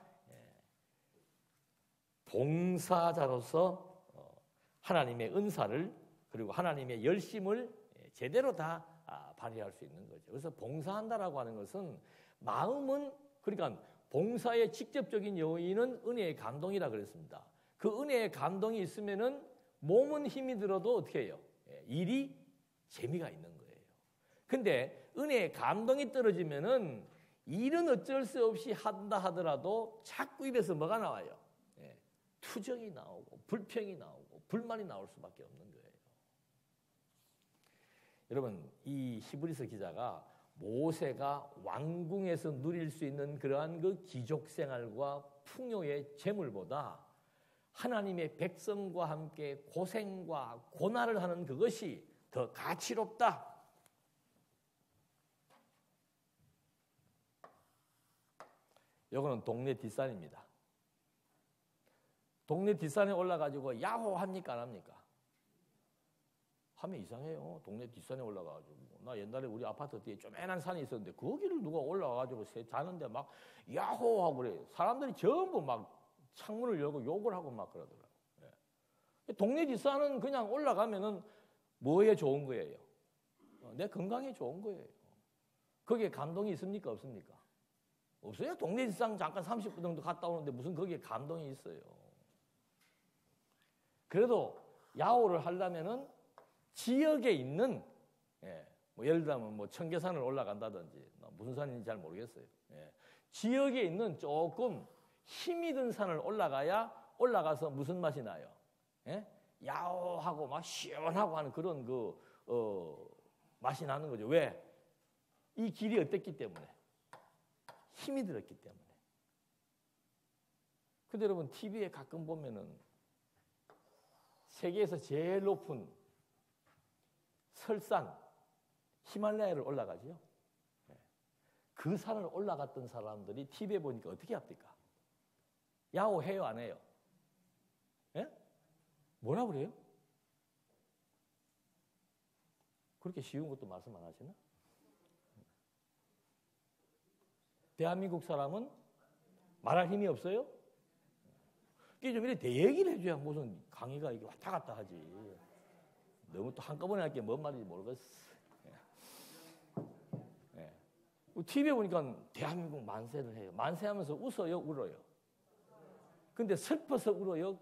봉사자로서 하나님의 은사를 그리고 하나님의 열심을 제대로 다 발휘할 수 있는 거죠. 그래서 봉사한다라고 하는 것은 마음은, 그러니까 봉사의 직접적인 요인은 은혜의 감동이라 그랬습니다. 그 은혜의 감동이 있으면은 몸은 힘이 들어도 어떻게 해요? 일이 재미가 있는 거예요. 근데 은혜의 감동이 떨어지면은 일은 어쩔 수 없이 한다 하더라도 자꾸 입에서 뭐가 나와요? 투정이 나오고 불평이 나오고 불만이 나올 수밖에 없는 거예요. 여러분, 이 히브리서 기자가 모세가 왕궁에서 누릴 수 있는 그러한 그 귀족 생활과 풍요의 재물보다 하나님의 백성과 함께 고생과 고난을 하는 그것이 더 가치롭다. 이거는 동네 뒷산입니다. 동네 뒷산에 올라가지고 야호 합니까 안 합니까? 하면 이상해요. 동네 뒷산에 올라가가지고. 나 옛날에 우리 아파트 뒤에 쪼매난 산이 있었는데 거기를 누가 올라가가지고 자는데 막 야호 하고 그래. 사람들이 전부 막 창문을 열고 욕을 하고 막 그러더라고요. 동네 뒷산은 그냥 올라가면은 뭐에 좋은 거예요? 내 건강에 좋은 거예요. 거기에 감동이 있습니까? 없습니까? 없어요. 동네 뒷산 잠깐 30분 정도 갔다 오는데 무슨 거기에 감동이 있어요. 그래도 야호를 하려면은 지역에 있는, 뭐 예를 들면 뭐 청계산을 올라간다든지 무슨 산인지 잘 모르겠어요. 지역에 있는 조금 힘이 든 산을 올라가서 무슨 맛이 나요? 야호하고 막 시원하고 하는 그런 맛이 나는 거죠. 왜? 이 길이 어땠기 때문에. 힘이 들었기 때문에. 근데 여러분, TV에 가끔 보면은 세계에서 제일 높은 설산, 히말라야를 올라가죠. 그 산을 올라갔던 사람들이 TV에 보니까 어떻게 합니까? 야호 해요, 안 해요? 뭐라 그래요? 그렇게 쉬운 것도 말씀 안 하시나? 대한민국 사람은 말할 힘이 없어요? 이게 좀 이렇게 대얘기를 해줘야 무슨 강의가 이게 왔다 갔다 하지. 너무 또 한꺼번에 할 게 뭔 말인지 모르겠어. TV에 보니까 대한민국 만세를 해요. 만세하면서 웃어요, 울어요? 근데 슬퍼서 울어요?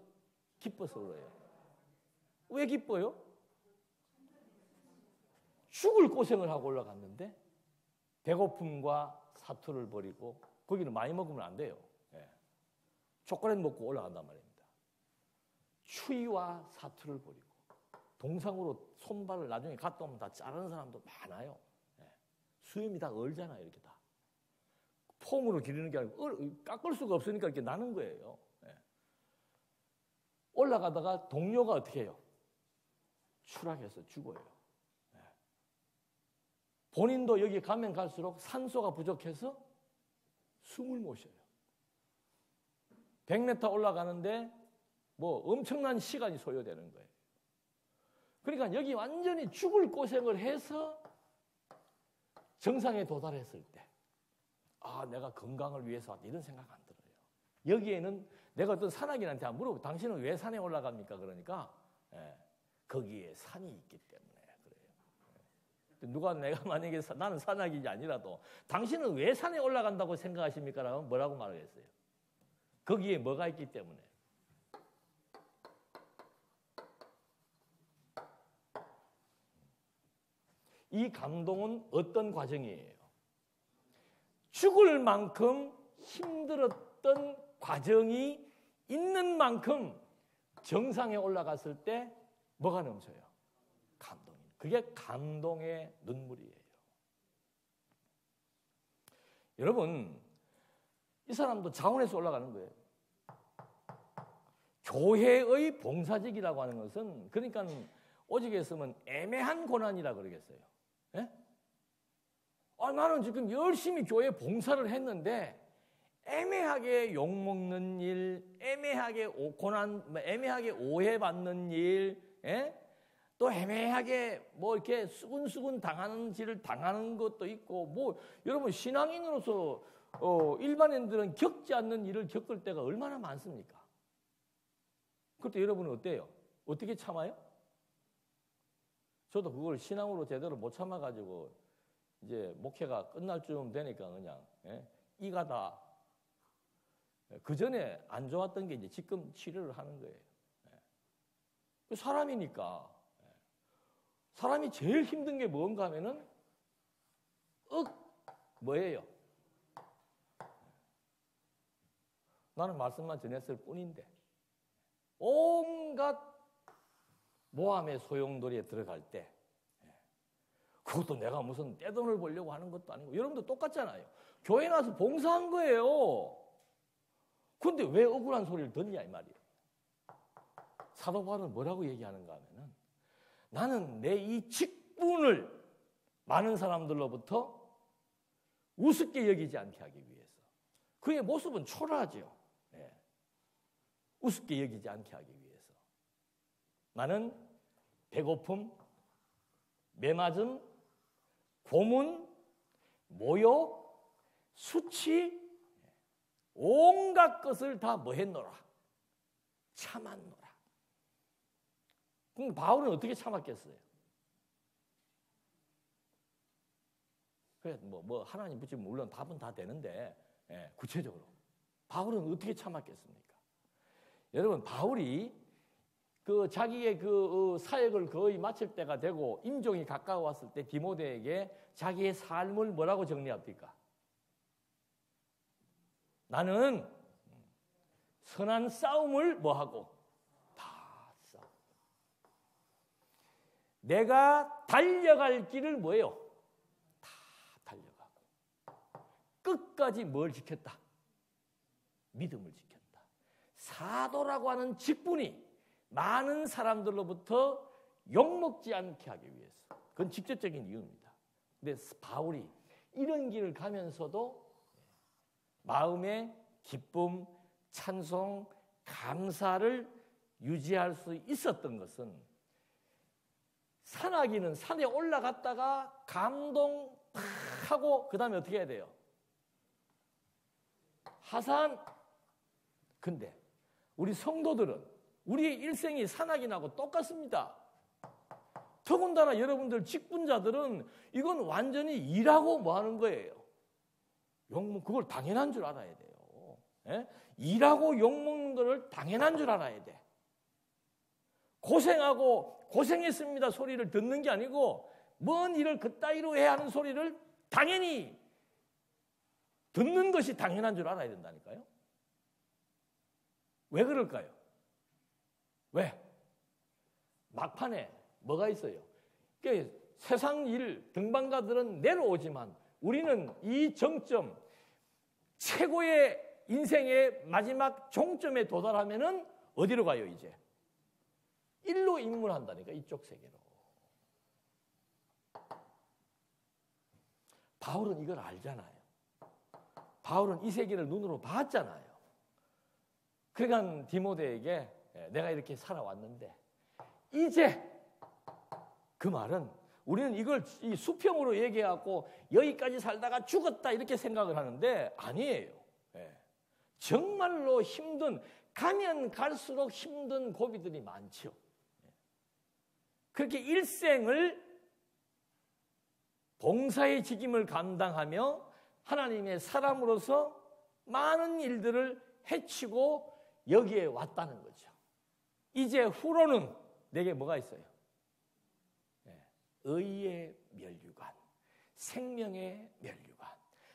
기뻐서 울어요? 왜 기뻐요? 죽을 고생을 하고 올라갔는데 배고픔과 사투를 버리고, 거기는 많이 먹으면 안 돼요. 초콜릿 먹고 올라간단 말입니다. 추위와 사투를 버리고 동상으로 손발을 나중에 갔다 오면 다 자르는 사람도 많아요. 수염이 다 얼잖아요. 이렇게 다 폼으로 기르는 게 아니고 깎을 수가 없으니까 이렇게 나는 거예요. 올라가다가 동료가 어떻게 해요? 추락해서 죽어요. 본인도 여기 가면 갈수록 산소가 부족해서 숨을 못 쉬어요. 100m 올라가는데 뭐 엄청난 시간이 소요되는 거예요. 그러니까 여기 완전히 죽을 고생을 해서 정상에 도달했을 때, 아, 내가 건강을 위해서 왔다, 이런 생각 안 들어요. 여기에는 내가 어떤 산악인한테 물어보고, 당신은 왜 산에 올라갑니까? 그러니까 거기에 산이 있기 때문에 그래요. 누가 내가 만약에 나는 산악인이 아니라도 당신은 왜 산에 올라간다고 생각하십니까? 라면 뭐라고 말하겠어요? 거기에 뭐가 있기 때문에. 이 감동은 어떤 과정이에요? 죽을 만큼 힘들었던 과정이 있는 만큼 정상에 올라갔을 때 뭐가 넘쳐요? 감동이. 그게 감동의 눈물이에요. 여러분, 이 사람도 자원에서 올라가는 거예요. 교회의 봉사직이라고 하는 것은 그러니까 오직에 쓰면 애매한 고난이라 그러겠어요. 예? 나는 지금 열심히 교회 봉사를 했는데 애매하게 욕먹는 일, 애매하게 애매하게 오해받는 일, 예? 또 애매하게 뭐 이렇게 수근수근 당하는 일을 당하는 것도 있고, 뭐 여러분 신앙인으로서 일반인들은 겪지 않는 일을 겪을 때가 얼마나 많습니까? 그때 여러분은 어때요? 어떻게 참아요? 저도 그걸 신앙으로 제대로 못 참아가지고 이제 목회가 끝날 쯤 되니까 그냥 이가 다 그 전에 안 좋았던 게 이제 지금 치료를 하는 거예요. 사람이니까 사람이 제일 힘든 게 뭔가 하면은 뭐예요? 나는 말씀만 전했을 뿐인데 온갖 모함의 소용돌이에 들어갈 때 그것도 내가 무슨 떼돈을 벌려고 하는 것도 아니고 여러분도 똑같잖아요. 교회 나와서 봉사한 거예요. 근데 왜 억울한 소리를 듣냐 이 말이에요. 사도 바울은 뭐라고 얘기하는가 하면은 나는 내 이 직분을 많은 사람들로부터 우습게 여기지 않게 하기 위해서 그의 모습은 초라하죠. 우습게 여기지 않게 하기 위해서 나는 배고픔, 매맞음, 고문, 모욕, 수치 온갖 것을 다 뭐 했노라? 참았노라. 그럼 바울은 어떻게 참았겠어요? 그래 뭐 하나님 붙이면 물론 답은 다 되는데 구체적으로 바울은 어떻게 참았겠습니까? 여러분 바울이 그 자기의 그 사역을 거의 마칠 때가 되고 임종이 가까워왔을 때 디모데에게 자기의 삶을 뭐라고 정리합니까? 나는 선한 싸움을 뭐하고? 다 싸워. 내가 달려갈 길을 뭐예요? 다 달려가고. 끝까지 뭘 지켰다? 믿음을 지켰다. 사도라고 하는 직분이 많은 사람들로부터 욕먹지 않게 하기 위해서. 그건 직접적인 이유입니다. 근데 바울이 이런 길을 가면서도 마음의 기쁨, 찬송, 감사를 유지할 수 있었던 것은 산악인은 산에 올라갔다가 감동 팍 하고 그 다음에 어떻게 해야 돼요? 하산. 근데 우리 성도들은 우리의 일생이 산악인하고 똑같습니다. 더군다나 여러분들 직분자들은 이건 완전히 일하고 뭐 하는 거예요? 그걸 당연한 줄 알아야 돼요. 일하고 욕먹는 거를 당연한 줄 알아야 돼. 고생하고 고생했습니다 소리를 듣는 게 아니고 뭔 일을 그따위로 해야 하는 소리를 당연히 듣는 것이 당연한 줄 알아야 된다니까요. 왜 그럴까요? 왜? 막판에 뭐가 있어요? 그러니까 세상 일 등반가들은 내려오지만 우리는 이 정점, 최고의 인생의 마지막 종점에 도달하면은 어디로 가요, 이제? 일로 입문한다니까, 이쪽 세계로. 바울은 이걸 알잖아요. 바울은 이 세계를 눈으로 봤잖아요. 그러니까 디모데에게 내가 이렇게 살아왔는데 이제 그 말은 우리는 이걸 이 수평으로 얘기해갖고 여기까지 살다가 죽었다 이렇게 생각을 하는데 아니에요. 정말로 힘든 가면 갈수록 힘든 고비들이 많죠. 그렇게 일생을 봉사의 직임을 감당하며 하나님의 사람으로서 많은 일들을 해치고 여기에 왔다는 거죠. 이제 후로는 내게 뭐가 있어요? 의의 면류관, 생명의 면류관.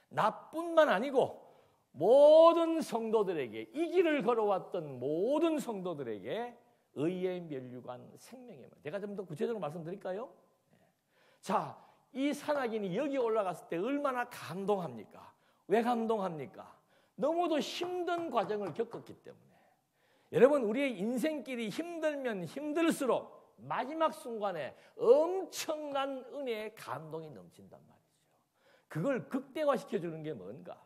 나뿐만 아니고 모든 성도들에게, 이 길을 걸어왔던 모든 성도들에게 의의 면류관, 생명의 면류관. 제가 좀 더 구체적으로 말씀드릴까요? 자, 이 산악인이 여기 올라갔을 때 얼마나 감동합니까? 왜 감동합니까? 너무도 힘든 과정을 겪었기 때문에. 여러분, 우리의 인생길이 힘들면 힘들수록 마지막 순간에 엄청난 은혜의 감동이 넘친단 말이죠. 그걸 극대화시켜주는 게 뭔가?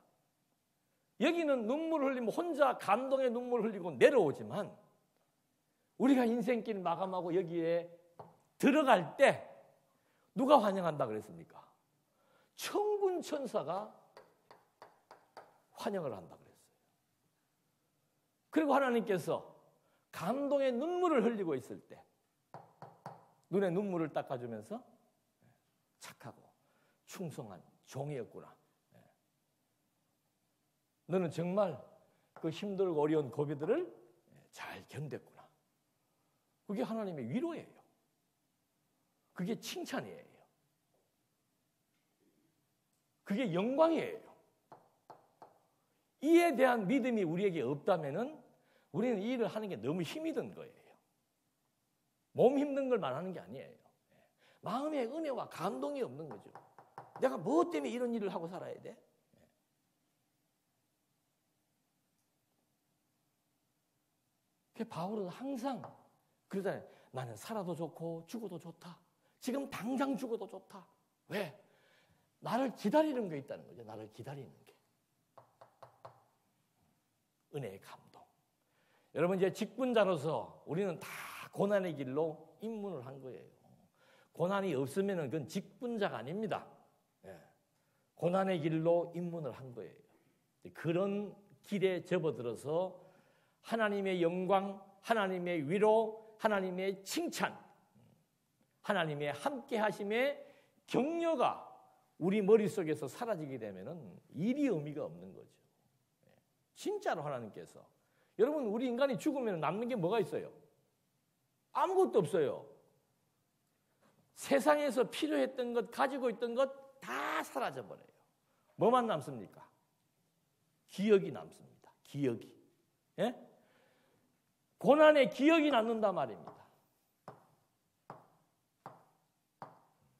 여기는 눈물 흘리면 혼자 감동의 눈물 흘리고 내려오지만 우리가 인생길 마감하고 여기에 들어갈 때 누가 환영한다 그랬습니까? 천군 천사가 환영을 한다 그랬어요. 그리고 하나님께서 감동의 눈물을 흘리고 있을 때 눈에 눈물을 닦아주면서 착하고 충성한 종이었구나. 너는 정말 그 힘들고 어려운 고비들을 잘 견뎠구나. 그게 하나님의 위로예요. 그게 칭찬이에요. 그게 영광이에요. 이에 대한 믿음이 우리에게 없다면은 우리는 이 일을 하는 게 너무 힘이 든 거예요. 몸 힘든 걸 말하는 게 아니에요. 마음의 은혜와 감동이 없는 거죠. 내가 뭐 때문에 이런 일을 하고 살아야 돼? 바울은 항상 그러잖아요. 나는 살아도 좋고 죽어도 좋다. 지금 당장 죽어도 좋다. 왜? 나를 기다리는 게 있다는 거죠. 나를 기다리는 게. 은혜의 감동. 여러분, 이제 직분자로서 우리는 다 고난의 길로 입문을 한 거예요. 고난이 없으면 그건 직분자가 아닙니다. 고난의 길로 입문을 한 거예요. 그런 길에 접어들어서 하나님의 영광, 하나님의 위로, 하나님의 칭찬, 하나님의 함께 하심의 격려가 우리 머릿속에서 사라지게 되면은 일이 의미가 없는 거죠. 진짜로 하나님께서. 여러분, 우리 인간이 죽으면 남는 게 뭐가 있어요? 아무것도 없어요. 세상에서 필요했던 것, 가지고 있던 것 다 사라져버려요. 뭐만 남습니까? 기억이 남습니다. 기억이. 예? 고난의 기억이 남는단 말입니다.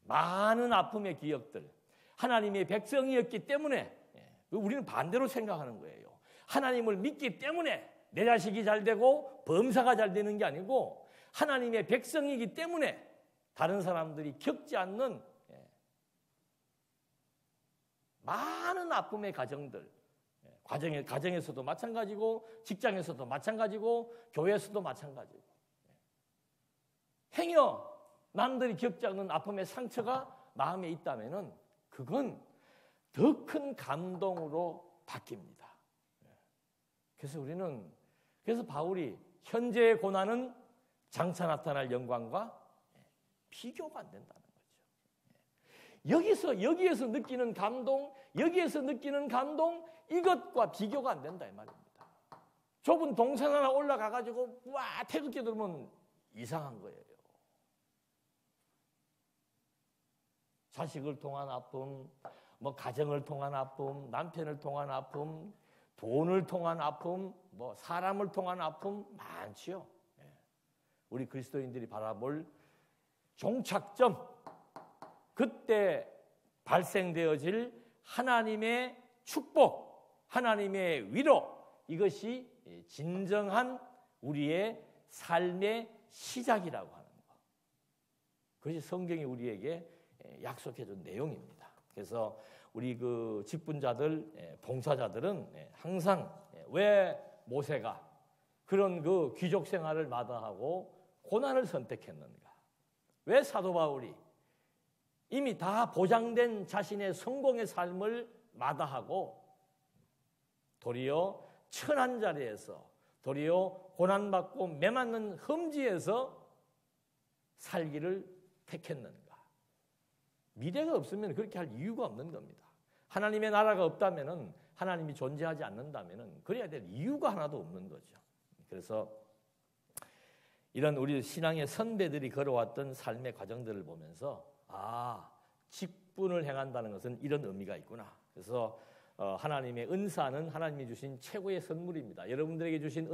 많은 아픔의 기억들. 하나님의 백성이었기 때문에 우리는 반대로 생각하는 거예요. 하나님을 믿기 때문에 내 자식이 잘 되고 범사가 잘 되는 게 아니고 하나님의 백성이기 때문에 다른 사람들이 겪지 않는 많은 아픔의 과정들, 가정에서도 마찬가지고 직장에서도 마찬가지고 교회에서도 마찬가지고 행여 남들이 겪지 않는 아픔의 상처가 마음에 있다면은 그건 더 큰 감동으로 바뀝니다. 그래서 바울이 현재의 고난은 장차 나타날 영광과 비교가 안 된다는 거죠. 여기에서 느끼는 감동, 이것과 비교가 안 된다 이 말입니다. 좁은 동산 하나 올라가가지고 와 태극기 들으면 이상한 거예요. 자식을 통한 아픔, 뭐 가정을 통한 아픔, 남편을 통한 아픔, 돈을 통한 아픔, 뭐 사람을 통한 아픔 많지요. 우리 그리스도인들이 바라볼 종착점, 그때 발생되어질 하나님의 축복, 하나님의 위로, 이것이 진정한 우리의 삶의 시작이라고 하는 것. 그것이 성경이 우리에게 약속해 준 내용입니다. 그래서 우리 그 직분자들, 봉사자들은 항상 왜 모세가 그런 그 귀족 생활을 마다하고 고난을 선택했는가? 왜 사도 바울이 이미 다 보장된 자신의 성공의 삶을 마다하고 도리어 천한 자리에서, 도리어 고난받고 매맞는 험지에서 살기를 택했는가? 미래가 없으면 그렇게 할 이유가 없는 겁니다. 하나님의 나라가 없다면은, 하나님이 존재하지 않는다면은 그래야 될 이유가 하나도 없는 거죠. 그래서 이런 우리 신앙의 선배들이 걸어왔던 삶의 과정들을 보면서 직분을 행한다는 것은 이런 의미가 있구나. 그래서 하나님의 은사는 하나님이 주신 최고의 선물입니다. 여러분들에게 주신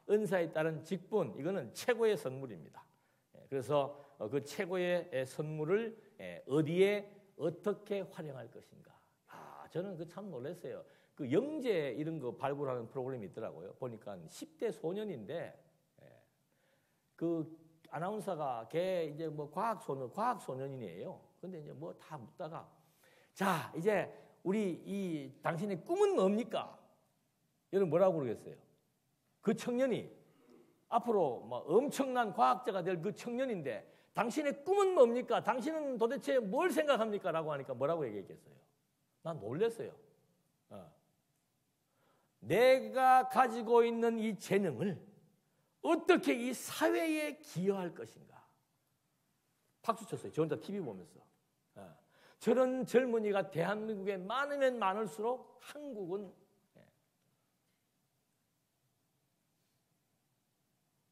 은사에 따른 직분, 이거는 최고의 선물입니다. 그래서 그 최고의 선물을 어디에 어떻게 활용할 것인가. 저는 그 참 놀랐어요. 그 영재 이런 거 발굴하는 프로그램이 있더라고요. 보니까 10대 소년인데 그 아나운서가 걔 이제 뭐 과학 소년이에요. 근데 이제 뭐 다 묻다가 자, 이제 우리 당신의 꿈은 뭡니까? 여러분 뭐라고 그러겠어요? 그 청년이 앞으로 뭐 엄청난 과학자가 될 그 청년인데 당신의 꿈은 뭡니까? 당신은 도대체 뭘 생각합니까? 라고 하니까 뭐라고 얘기했겠어요? 난 놀랐어요. 내가 가지고 있는 이 재능을 어떻게 이 사회에 기여할 것인가. 박수 쳤어요. 저 혼자 TV 보면서. 저런 젊은이가 대한민국에 많으면 많을수록 한국은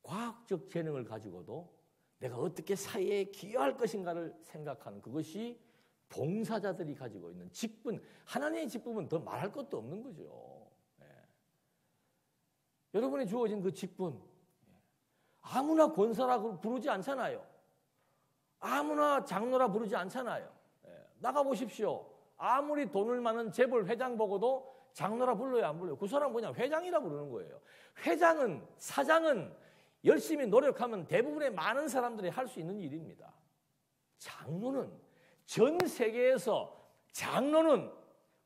과학적 재능을 가지고도 내가 어떻게 사회에 기여할 것인가를 생각하는 그것이 봉사자들이 가지고 있는 직분, 하나님의 직분은 더 말할 것도 없는 거죠. 여러분이 주어진 그 직분, 아무나 권사라고 부르지 않잖아요. 아무나 장로라 부르지 않잖아요. 나가보십시오. 아무리 돈을 많은 재벌 회장 보고도 장로라 불러요, 안 불러요? 그 사람 뭐냐? 회장이라 부르는 거예요. 회장은, 사장은 열심히 노력하면 대부분의 많은 사람들이 할 수 있는 일입니다. 장로는 전 세계에서 장로는,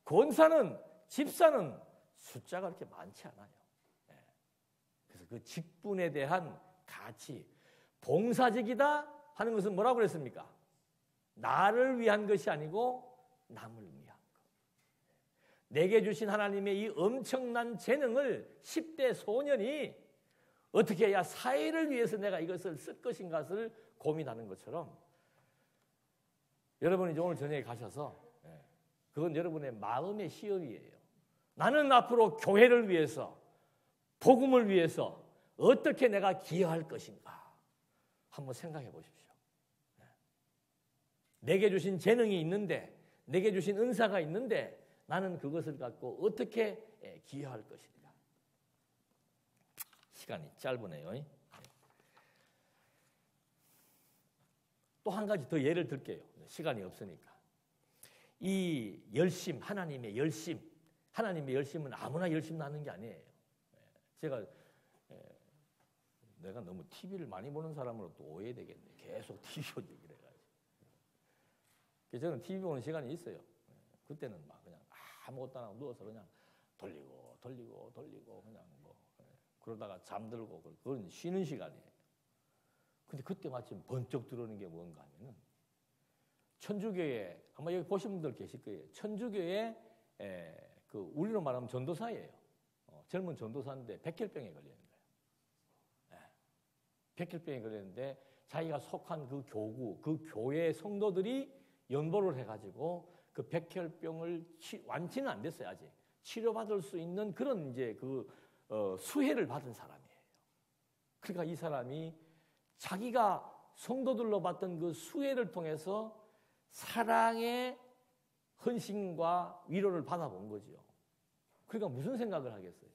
권사는, 집사는 숫자가 그렇게 많지 않아요. 그래서 그 직분에 대한 가치, 봉사직이다 하는 것은 뭐라고 그랬습니까? 나를 위한 것이 아니고 남을 위한 것. 내게 주신 하나님의 이 엄청난 재능을 10대 소년이 어떻게 해야 사회를 위해서 내가 이것을 쓸 것인가를 고민하는 것처럼 여러분이 오늘 저녁에 가셔서 그건 여러분의 마음의 시험이에요. 나는 앞으로 교회를 위해서, 복음을 위해서 어떻게 내가 기여할 것인가 한번 생각해 보십시오. 내게 주신 재능이 있는데, 내게 주신 은사가 있는데 나는 그것을 갖고 어떻게 기여할 것인가. 시간이 짧으네요. 또 한 가지 더 예를 들게요. 시간이 없으니까. 이 열심, 하나님의 열심은 아무나 열심 나는 게 아니에요. 제가 내가 너무 TV를 많이 보는 사람으로 또 오해되겠네. 계속 TV 본 얘기를 해가지고. 저는 TV 보는 시간이 있어요. 그때는 막 그냥 아무것도 안 하고 누워서 그냥 돌리고 그냥 뭐 그러다가 잠들고 그건 쉬는 시간이에요. 근데 그때 마침 번쩍 들어오는 게 뭔가 하면은 천주교에 아마 여기 보신 분들 계실 거예요. 천주교에 그 우리로 말하면 전도사예요. 젊은 전도사인데 백혈병에 걸리는 거예요. 백혈병에 걸렸는데 자기가 속한 그 교구, 그 교회 성도들이 연보를 해가지고 그 백혈병을 완치는 안 됐어요 아직. 치료받을 수 있는 그런 이제 그 수혜를 받은 사람이에요. 그러니까 이 사람이 자기가 성도들로 받던 그 수혜를 통해서 사랑의 헌신과 위로를 받아본 거죠. 그러니까 무슨 생각을 하겠어요?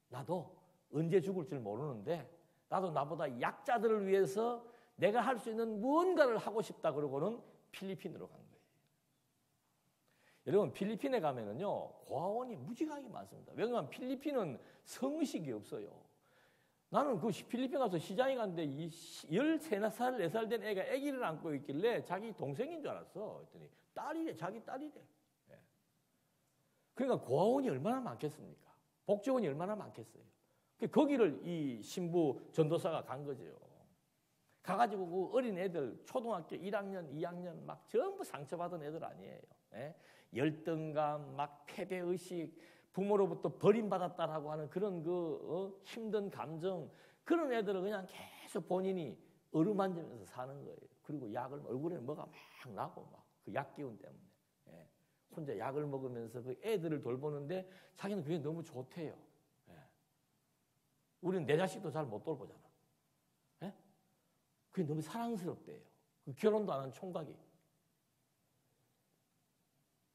나도 언제 죽을 줄 모르는데 나도 나보다 약자들을 위해서 내가 할 수 있는 무언가를 하고 싶다 그러고는 필리핀으로 간 거예요. 여러분 필리핀에 가면은요 고아원이 무지하게 많습니다. 왜냐하면 필리핀은 성의식이 없어요. 나는 그 필리핀 가서 시장에 갔는데 13살, 4살 된 애가 아기를 안고 있길래 자기 동생인 줄 알았어. 그랬더니 딸이래, 자기 딸이래. 그러니까 고아원이 얼마나 많겠습니까? 복지원이 얼마나 많겠어요. 거기를 이 신부 전도사가 간 거죠. 가가지고 그 어린 애들 초등학교 1학년, 2학년 막 전부 상처받은 애들 아니에요. 열등감, 막 패배의식, 부모로부터 버림받았다라고 하는 그런 힘든 감정, 그런 애들을 그냥 계속 본인이 어루만지면서 사는 거예요. 그리고 약을 얼굴에 뭐가 막 나고 막 그 약 기운 때문에 혼자 약을 먹으면서 그 애들을 돌보는데 자기는 그게 너무 좋대요. 우리는 내 자식도 잘 못 돌보잖아. 그게 너무 사랑스럽대요. 그 결혼도 안 한 총각이.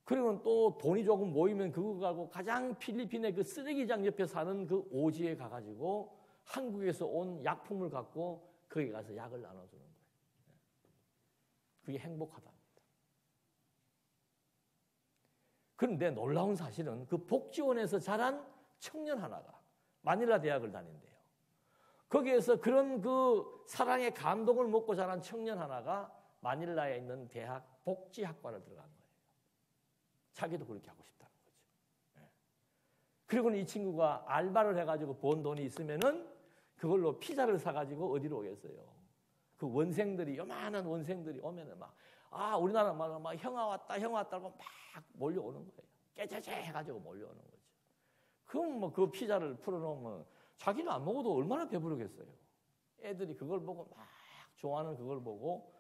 그리고 또 돈이 조금 모이면 그거 가지고 가장 필리핀의 그 쓰레기장 옆에 사는 그 오지에 가가지고 한국에서 온 약품을 갖고 거기 가서 약을 나눠주는 거예요. 그게 행복하답니다. 그런데 놀라운 사실은 그 복지원에서 자란 청년 하나가 마닐라 대학을 다닌대요. 거기에서 그런 그 사랑의 감동을 먹고 자란 청년 하나가 마닐라에 있는 대학 복지학과를 들어간 거예요. 자기도 그렇게 하고 싶다는 거죠. 그리고는 이 친구가 알바를 해가지고 번 돈이 있으면은 그걸로 피자를 사가지고 어디로 오겠어요? 그 원생들이, 요만한 원생들이 오면은 막, 우리나라 말로 막 형아 왔다고 막 몰려오는 거예요. 깨재재 해가지고 몰려오는 거죠. 그럼 뭐 그 피자를 풀어놓으면 자기는 안 먹어도 얼마나 배부르겠어요. 애들이 그걸 보고 막 좋아하는 그걸 보고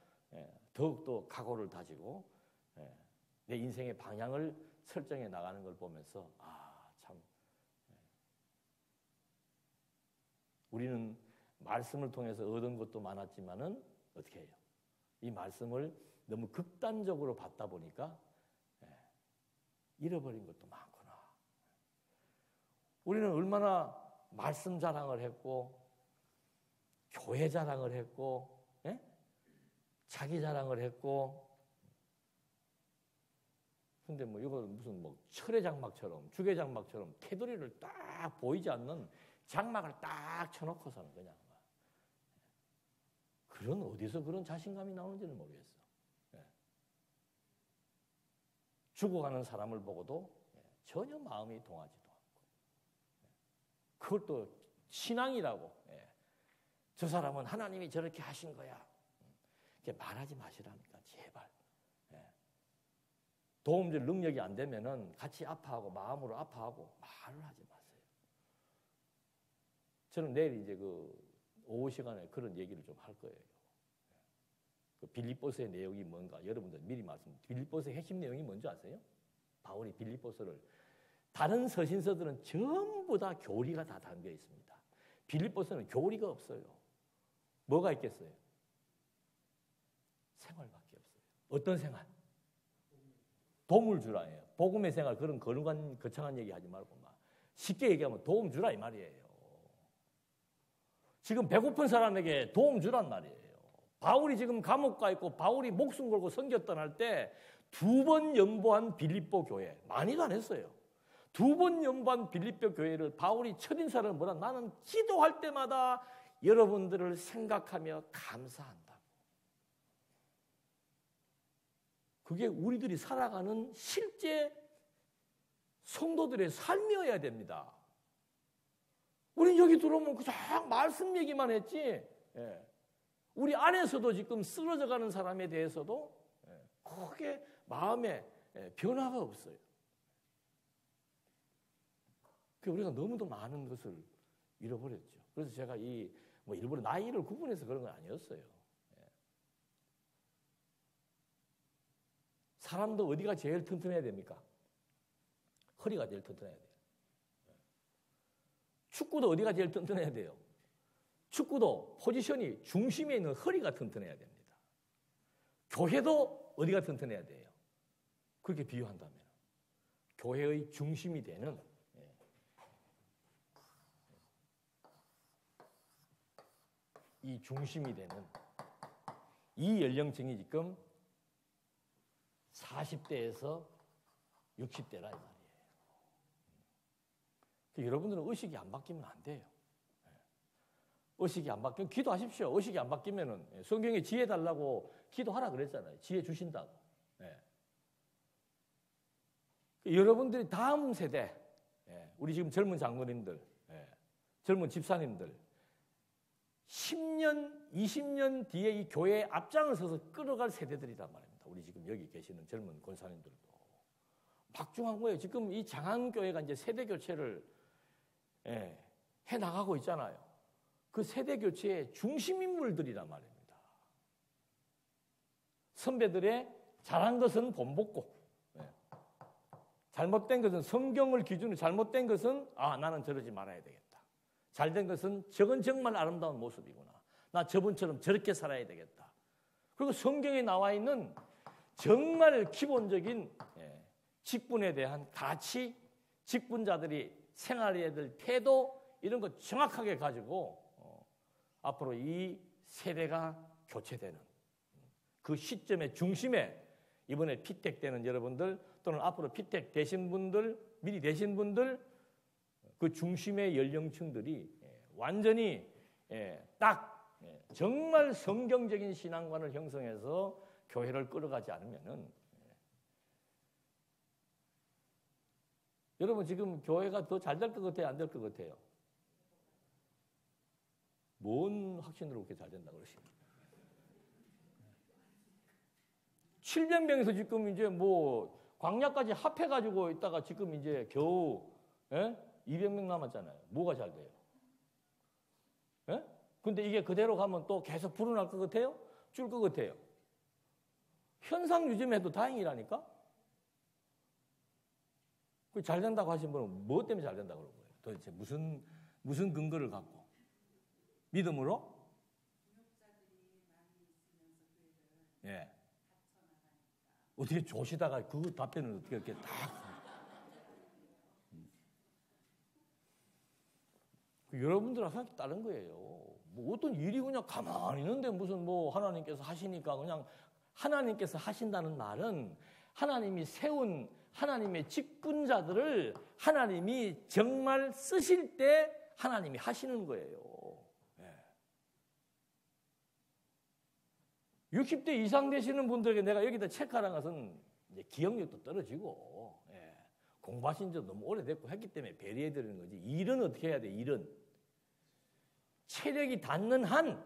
더욱더 각오를 다지고 내 인생의 방향을 설정해 나가는 걸 보면서 참 우리는 말씀을 통해서 얻은 것도 많았지만은 어떻게 해요? 이 말씀을 너무 극단적으로 받다 보니까 잃어버린 것도 많구나. 우리는 얼마나 말씀 자랑을 했고 교회 자랑을 했고 자기 자랑을 했고 근데 뭐 이거 무슨 뭐 철의 장막처럼 주계 장막처럼 테두리를 딱 보이지 않는 장막을 딱 쳐놓고서는 그냥 그런 어디서 그런 자신감이 나오는지는 모르겠어. 죽어가는 사람을 보고도 전혀 마음이 동하지도 않고 그것도 신앙이라고 저 사람은 하나님이 저렇게 하신 거야. 이렇게 말하지 마시라니까 제발. 도움 줄 능력이 안 되면은 같이 아파하고 마음으로 아파하고 말을 하지 마세요. 저는 내일 이제 그 오후 시간에 그런 얘기를 좀 할 거예요. 그 빌립보서의 내용이 뭔가 여러분들 미리 말씀드립니다. 빌립보서의 핵심 내용이 뭔지 아세요? 바울이 빌립보서를 다른 서신서들은 전부 다 교리가 다 담겨 있습니다. 빌립보서는 교리가 없어요. 뭐가 있겠어요? 생활밖에 없어요. 어떤 생활? 도움을 주라예요. 복음의 생활 그런 거창한 얘기 하지 말고 막 쉽게 얘기하면 도움 주라 이 말이에요. 지금 배고픈 사람에게 도움 주란 말이에요. 바울이 지금 감옥 가 있고 바울이 목숨 걸고 선교 떠날 때 2번 연보한 빌립보 교회 많이도 안 했어요. 2번 연보한 빌립보 교회를 바울이 첫인사를 뭐라 나는 기도할 때마다 여러분들을 생각하며 감사한다. 그게 우리들이 살아가는 실제 성도들의 삶이어야 됩니다. 우린 여기 들어오면 그냥 말씀 얘기만 했지. 우리 안에서도 지금 쓰러져가는 사람에 대해서도 크게 마음에 변화가 없어요. 우리가 너무도 많은 것을 잃어버렸죠. 그래서 제가 일부러 나이를 구분해서 그런 건 아니었어요. 사람도 어디가 제일 튼튼해야 됩니까? 허리가 제일 튼튼해야 돼요. 축구도 어디가 제일 튼튼해야 돼요? 축구도 포지션이 중심에 있는 허리가 튼튼해야 됩니다. 교회도 어디가 튼튼해야 돼요? 그렇게 비유한다면 교회의 중심이 되는 이 중심이 되는 이 연령층이 지금 40대에서 60대라 이 말이에요. 여러분들은 의식이 안 바뀌면 안 돼요. 의식이 안 바뀌면 기도하십시오. 의식이 안 바뀌면은 성경에 지혜 달라고 기도하라 그랬잖아요. 지혜 주신다고. 여러분들이 다음 세대, 우리 지금 젊은 장로님들, 젊은 집사님들, 10년, 20년 뒤에 이 교회의 앞장을 서서 끌어갈 세대들이란 말입니다. 우리 지금 여기 계시는 젊은 권사님들도. 막중한 거예요. 지금 이 장안교회가 이제 세대 교체를 해 나가고 있잖아요. 그 세대 교체의 중심 인물들이란 말입니다. 선배들의 잘한 것은 본받고, 잘못된 것은 성경을 기준으로 잘못된 것은 나는 저러지 말아야 되겠다. 잘된 것은 저건 정말 아름다운 모습이구나. 나 저분처럼 저렇게 살아야 되겠다. 그리고 성경에 나와 있는 정말 기본적인 직분에 대한 가치, 직분자들이 생활해야 될 태도 이런 거 정확하게 가지고 앞으로 이 세대가 교체되는 그 시점의 중심에 이번에 피택 되는 여러분들 또는 앞으로 피택 되신 분들, 미리 되신 분들 그 중심의 연령층들이 완전히 딱 정말 성경적인 신앙관을 형성해서 교회를 끌어가지 않으면은 여러분 지금 교회가 더 잘 될 것 같아요? 안 될 것 같아요? 뭔 확신으로 그렇게 잘 된다고 그러십니까? 700명에서 지금 이제 뭐 광야까지 합해가지고 있다가 지금 이제 겨우 200명 남았잖아요. 뭐가 잘 돼요? 근데 이게 그대로 가면 또 계속 불어날 것 같아요? 줄 것 같아요? 현상 유지해도 다행이라니까? 잘 된다고 하신 분은 무엇 때문에 잘 된다고 그런 거예요? 도대체 무슨 근거를 갖고? 믿음으로? 예. 어떻게 조시다가 그 답변을 어떻게 이렇게 딱. 여러분들하고 생각이 다른 거예요. 뭐 어떤 일이 그냥 가만히 있는데 무슨 뭐 하나님께서 하시니까 그냥 하나님께서 하신다는 말은 하나님이 세운 하나님의 직분자들을 하나님이 정말 쓰실 때 하나님이 하시는 거예요. 60대 이상 되시는 분들에게 내가 여기다 체크하는 것은 이제 기억력도 떨어지고 공부하신 지 너무 오래됐고 했기 때문에 배려해 드리는 거지. 일은 어떻게 해야 돼? 일은 체력이 닿는 한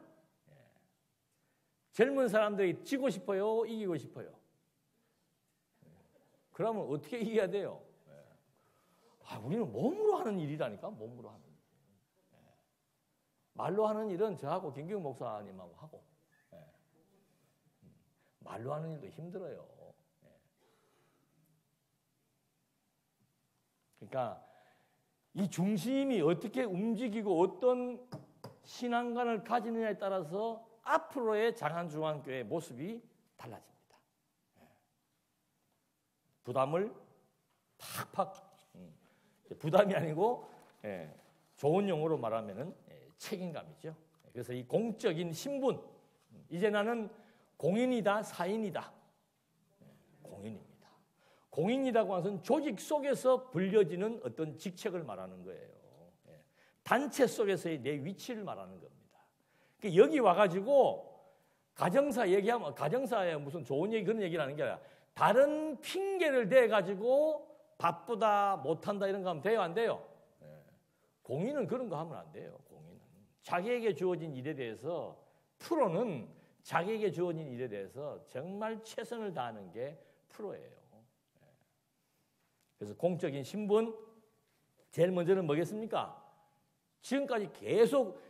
젊은 사람들이 지고 싶어요? 이기고 싶어요? 그러면 어떻게 이겨야 돼요? 우리는 몸으로 하는 일이라니까. 몸으로 하는 일. 말로 하는 일은 저하고 김기웅 목사님하고 하고 말로 하는 일도 힘들어요. 그러니까 이 중심이 어떻게 움직이고 어떤 신앙관을 가지느냐에 따라서 앞으로의 장안중앙교회의 모습이 달라집니다. 부담을 팍팍 부담이 아니고 좋은 용어로 말하면은 책임감이죠. 그래서 이 공적인 신분 이제 나는 공인이다, 사인이다. 공인입니다. 공인이라고 하는 것은 조직 속에서 불려지는 어떤 직책을 말하는 거예요. 단체 속에서의 내 위치를 말하는 겁니다. 그러니까 여기 와가지고 가정사 얘기하면 가정사에 무슨 좋은 얘기 그런 얘기를 하는 게 아니라 다른 핑계를 대가지고 바쁘다, 못한다 이런 거 하면 돼요, 안 돼요? 공인은 그런 거 하면 안 돼요. 공인은 자기에게 주어진 일에 대해서 프로는 자기에게 주어진 일에 대해서 정말 최선을 다하는 게 프로예요. 그래서 공적인 신분 제일 먼저는 뭐겠습니까? 지금까지 계속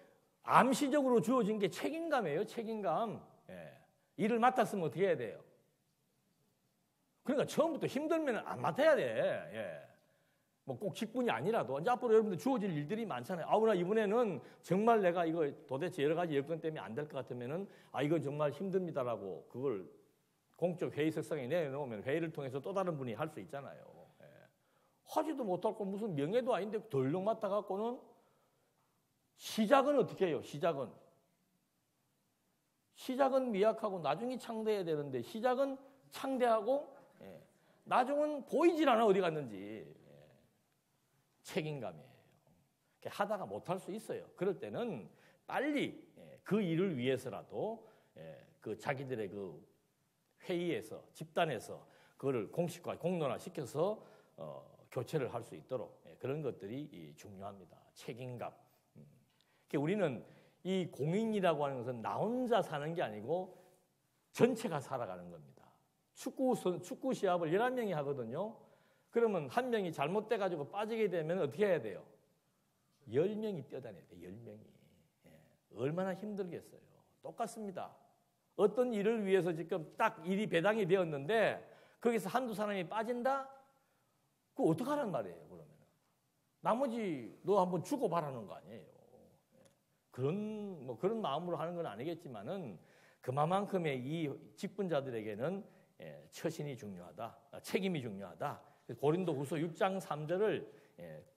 암시적으로 주어진 게 책임감이에요. 책임감. 일을 맡았으면 어떻게 해야 돼요? 그러니까 처음부터 힘들면 안 맡아야 돼. 뭐 꼭 직분이 아니라도 이제 앞으로 여러분들 주어질 일들이 많잖아요. 나 이번에는 정말 내가 이거 도대체 여러 가지 여건 때문에 안 될 것 같으면은 이거 정말 힘듭니다라고 그걸 공적 회의석상에 내놓으면 회의를 통해서 또 다른 분이 할 수 있잖아요. 하지도 못할 거 무슨 명예도 아닌데 덜렁 맡아갖고는 시작은 어떻게 해요? 시작은 미약하고 나중에 창대해야 되는데 시작은 창대하고 나중은 보이질 않아 어디 갔는지. 책임감이에요. 하다가 못할 수 있어요. 그럴 때는 빨리 그 일을 위해서라도 그 자기들의 그 회의에서 집단에서 그거를 공식화, 공론화 시켜서 교체를 할 수 있도록 그런 것들이 중요합니다. 책임감. 우리는 이 공인이라고 하는 것은 나 혼자 사는 게 아니고 전체가 살아가는 겁니다. 축구 시합을 11명이 하거든요. 그러면 한 명이 잘못돼가지고 빠지게 되면 어떻게 해야 돼요? 10명이 뛰어다녀야 돼요. 10명이. 얼마나 힘들겠어요. 똑같습니다. 어떤 일을 위해서 지금 딱 일이 배당이 되었는데 거기서 한두 사람이 빠진다? 그거 어떡하란 말이에요, 그러면. 나머지 너 한번 주고받라는 거 아니에요. 그런 마음으로 하는 건 아니겠지만은 그만큼의 이 직분자들에게는 처신이 중요하다, 책임이 중요하다. 고린도후서 6장 3절을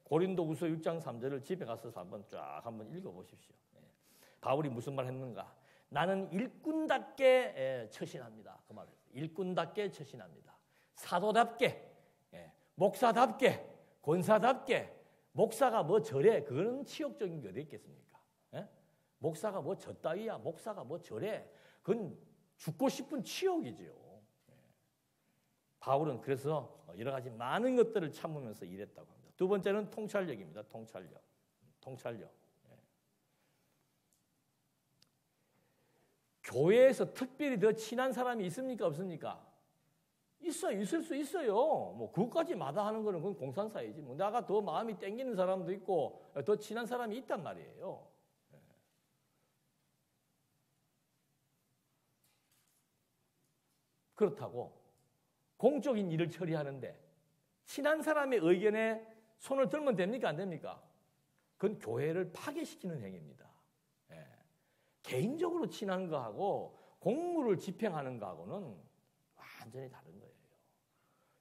고린도후서 6장 3절을 집에 가서 한번 읽어보십시오. 바울이 무슨 말 했는가? 나는 일꾼답게 처신합니다. 그 말을 일꾼답게 처신합니다. 사도답게, 목사답게, 권사답게. 목사가 뭐 저래? 그거는 치욕적인 게 어디 있겠습니까? 목사가 뭐 저따위야? 목사가 뭐 저래? 그건 죽고 싶은 치욕이지요. 바울은 그래서 여러 가지 많은 것들을 참으면서 일했다고 합니다. 두 번째는 통찰력입니다. 통찰력. 교회에서 특별히 더 친한 사람이 있습니까? 없습니까? 있을 수 있어요. 뭐 그것까지 마다하는 거는 그건 공산사이지. 뭐 내가 더 마음이 땡기는 사람도 있고 더 친한 사람이 있단 말이에요. 그렇다고 공적인 일을 처리하는데 친한 사람의 의견에 손을 들면 됩니까? 안 됩니까? 그건 교회를 파괴시키는 행위입니다. 개인적으로 친한 거하고 공무를 집행하는 거하고는 완전히 다른 거예요.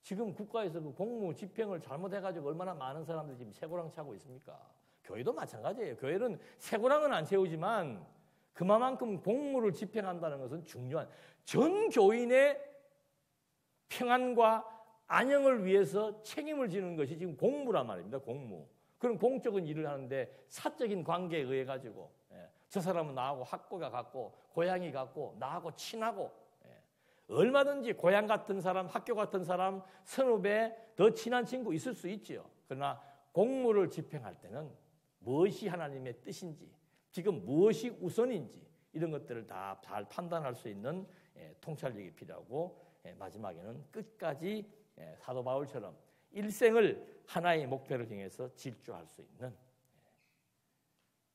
지금 국가에서 그 공무 집행을 잘못해가지고 얼마나 많은 사람들이 지금 쇠고랑 차고 있습니까? 교회도 마찬가지예요. 교회는 쇠고랑은 안 채우지만 그만큼 공무를 집행한다는 것은 중요한 전 교인의 평안과 안녕을 위해서 책임을 지는 것이 지금 공무란 말입니다. 공무. 그런 공적인 일을 하는데 사적인 관계에 의해 가지고 저 사람은 나하고 학교가 같고 고향이 같고 나하고 친하고 얼마든지 고향 같은 사람, 학교 같은 사람, 선후배 더 친한 친구 있을 수 있지요. 그러나 공무를 집행할 때는 무엇이 하나님의 뜻인지 지금 무엇이 우선인지 이런 것들을 다 잘 판단할 수 있는 통찰력이 필요하고 마지막에는 끝까지 사도 바울처럼 일생을 하나의 목표를 향해서 질주할 수 있는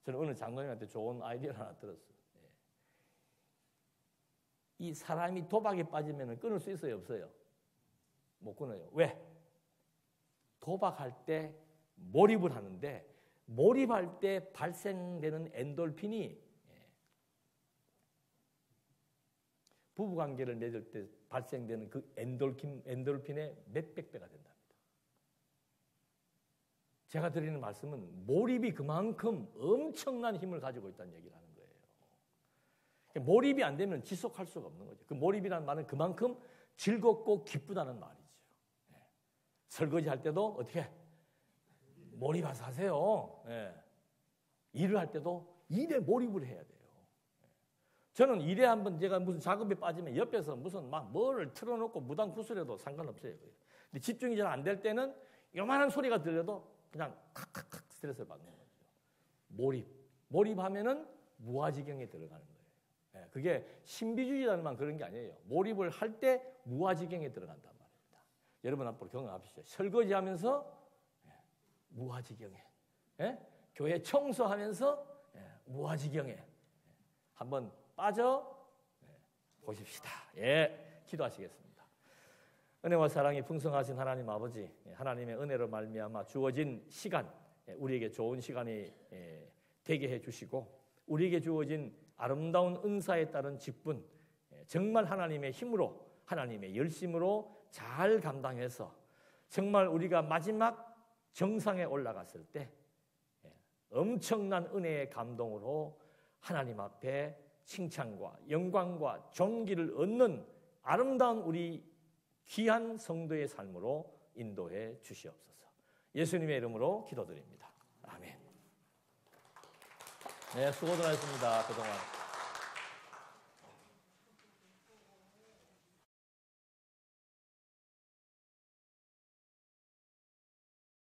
저는 어느 장로님한테 좋은 아이디어를 하나 들었어요. 이 사람이 도박에 빠지면 끊을 수 있어요? 없어요? 못 끊어요. 왜? 도박할 때 몰입을 하는데 몰입할 때 발생되는 엔돌핀이 부부관계를 맺을 때 발생되는 그 엔돌핀의 몇백 배가 된답니다. 제가 드리는 말씀은 몰입이 그만큼 엄청난 힘을 가지고 있다는 얘기를 하는 거예요. 몰입이 안 되면 지속할 수가 없는 거죠. 그 몰입이라는 말은 그만큼 즐겁고 기쁘다는 말이죠. 설거지 할 때도 어떻게 몰입해서 하세요. 일을 할 때도 일에 몰입을 해야 돼요. 저는 일에 한번 제가 무슨 작업에 빠지면 옆에서 무슨 막 뭐를 틀어놓고 무단 구슬해도 상관없어요. 근데 집중이 잘 안 될 때는 요만한 소리가 들려도 그냥 칵칵칵 스트레스를 받는 거죠. 몰입하면은 무아지경에 들어가는 거예요. 그게 신비주의라는 말 그런 게 아니에요. 몰입을 할 때 무아지경에 들어간단 말입니다. 여러분 앞으로 경험하십시오. 설거지하면서 무아지경에, 교회 청소하면서 무아지경에 한번 빠져 보십시다. 기도하시겠습니다. 은혜와 사랑이 풍성하신 하나님 아버지, 하나님의 은혜로 말미암아 주어진 시간, 우리에게 좋은 시간이 되게 해주시고 우리에게 주어진 아름다운 은사에 따른 직분, 정말 하나님의 힘으로 하나님의 열심으로 잘 감당해서 정말 우리가 마지막 정상에 올라갔을 때 엄청난 은혜의 감동으로 하나님 앞에 칭찬과 영광과 존귀를 얻는 아름다운 우리 귀한 성도의 삶으로 인도해 주시옵소서. 예수님의 이름으로 기도드립니다. 아멘. 네, 수고들 하셨습니다. 그동안.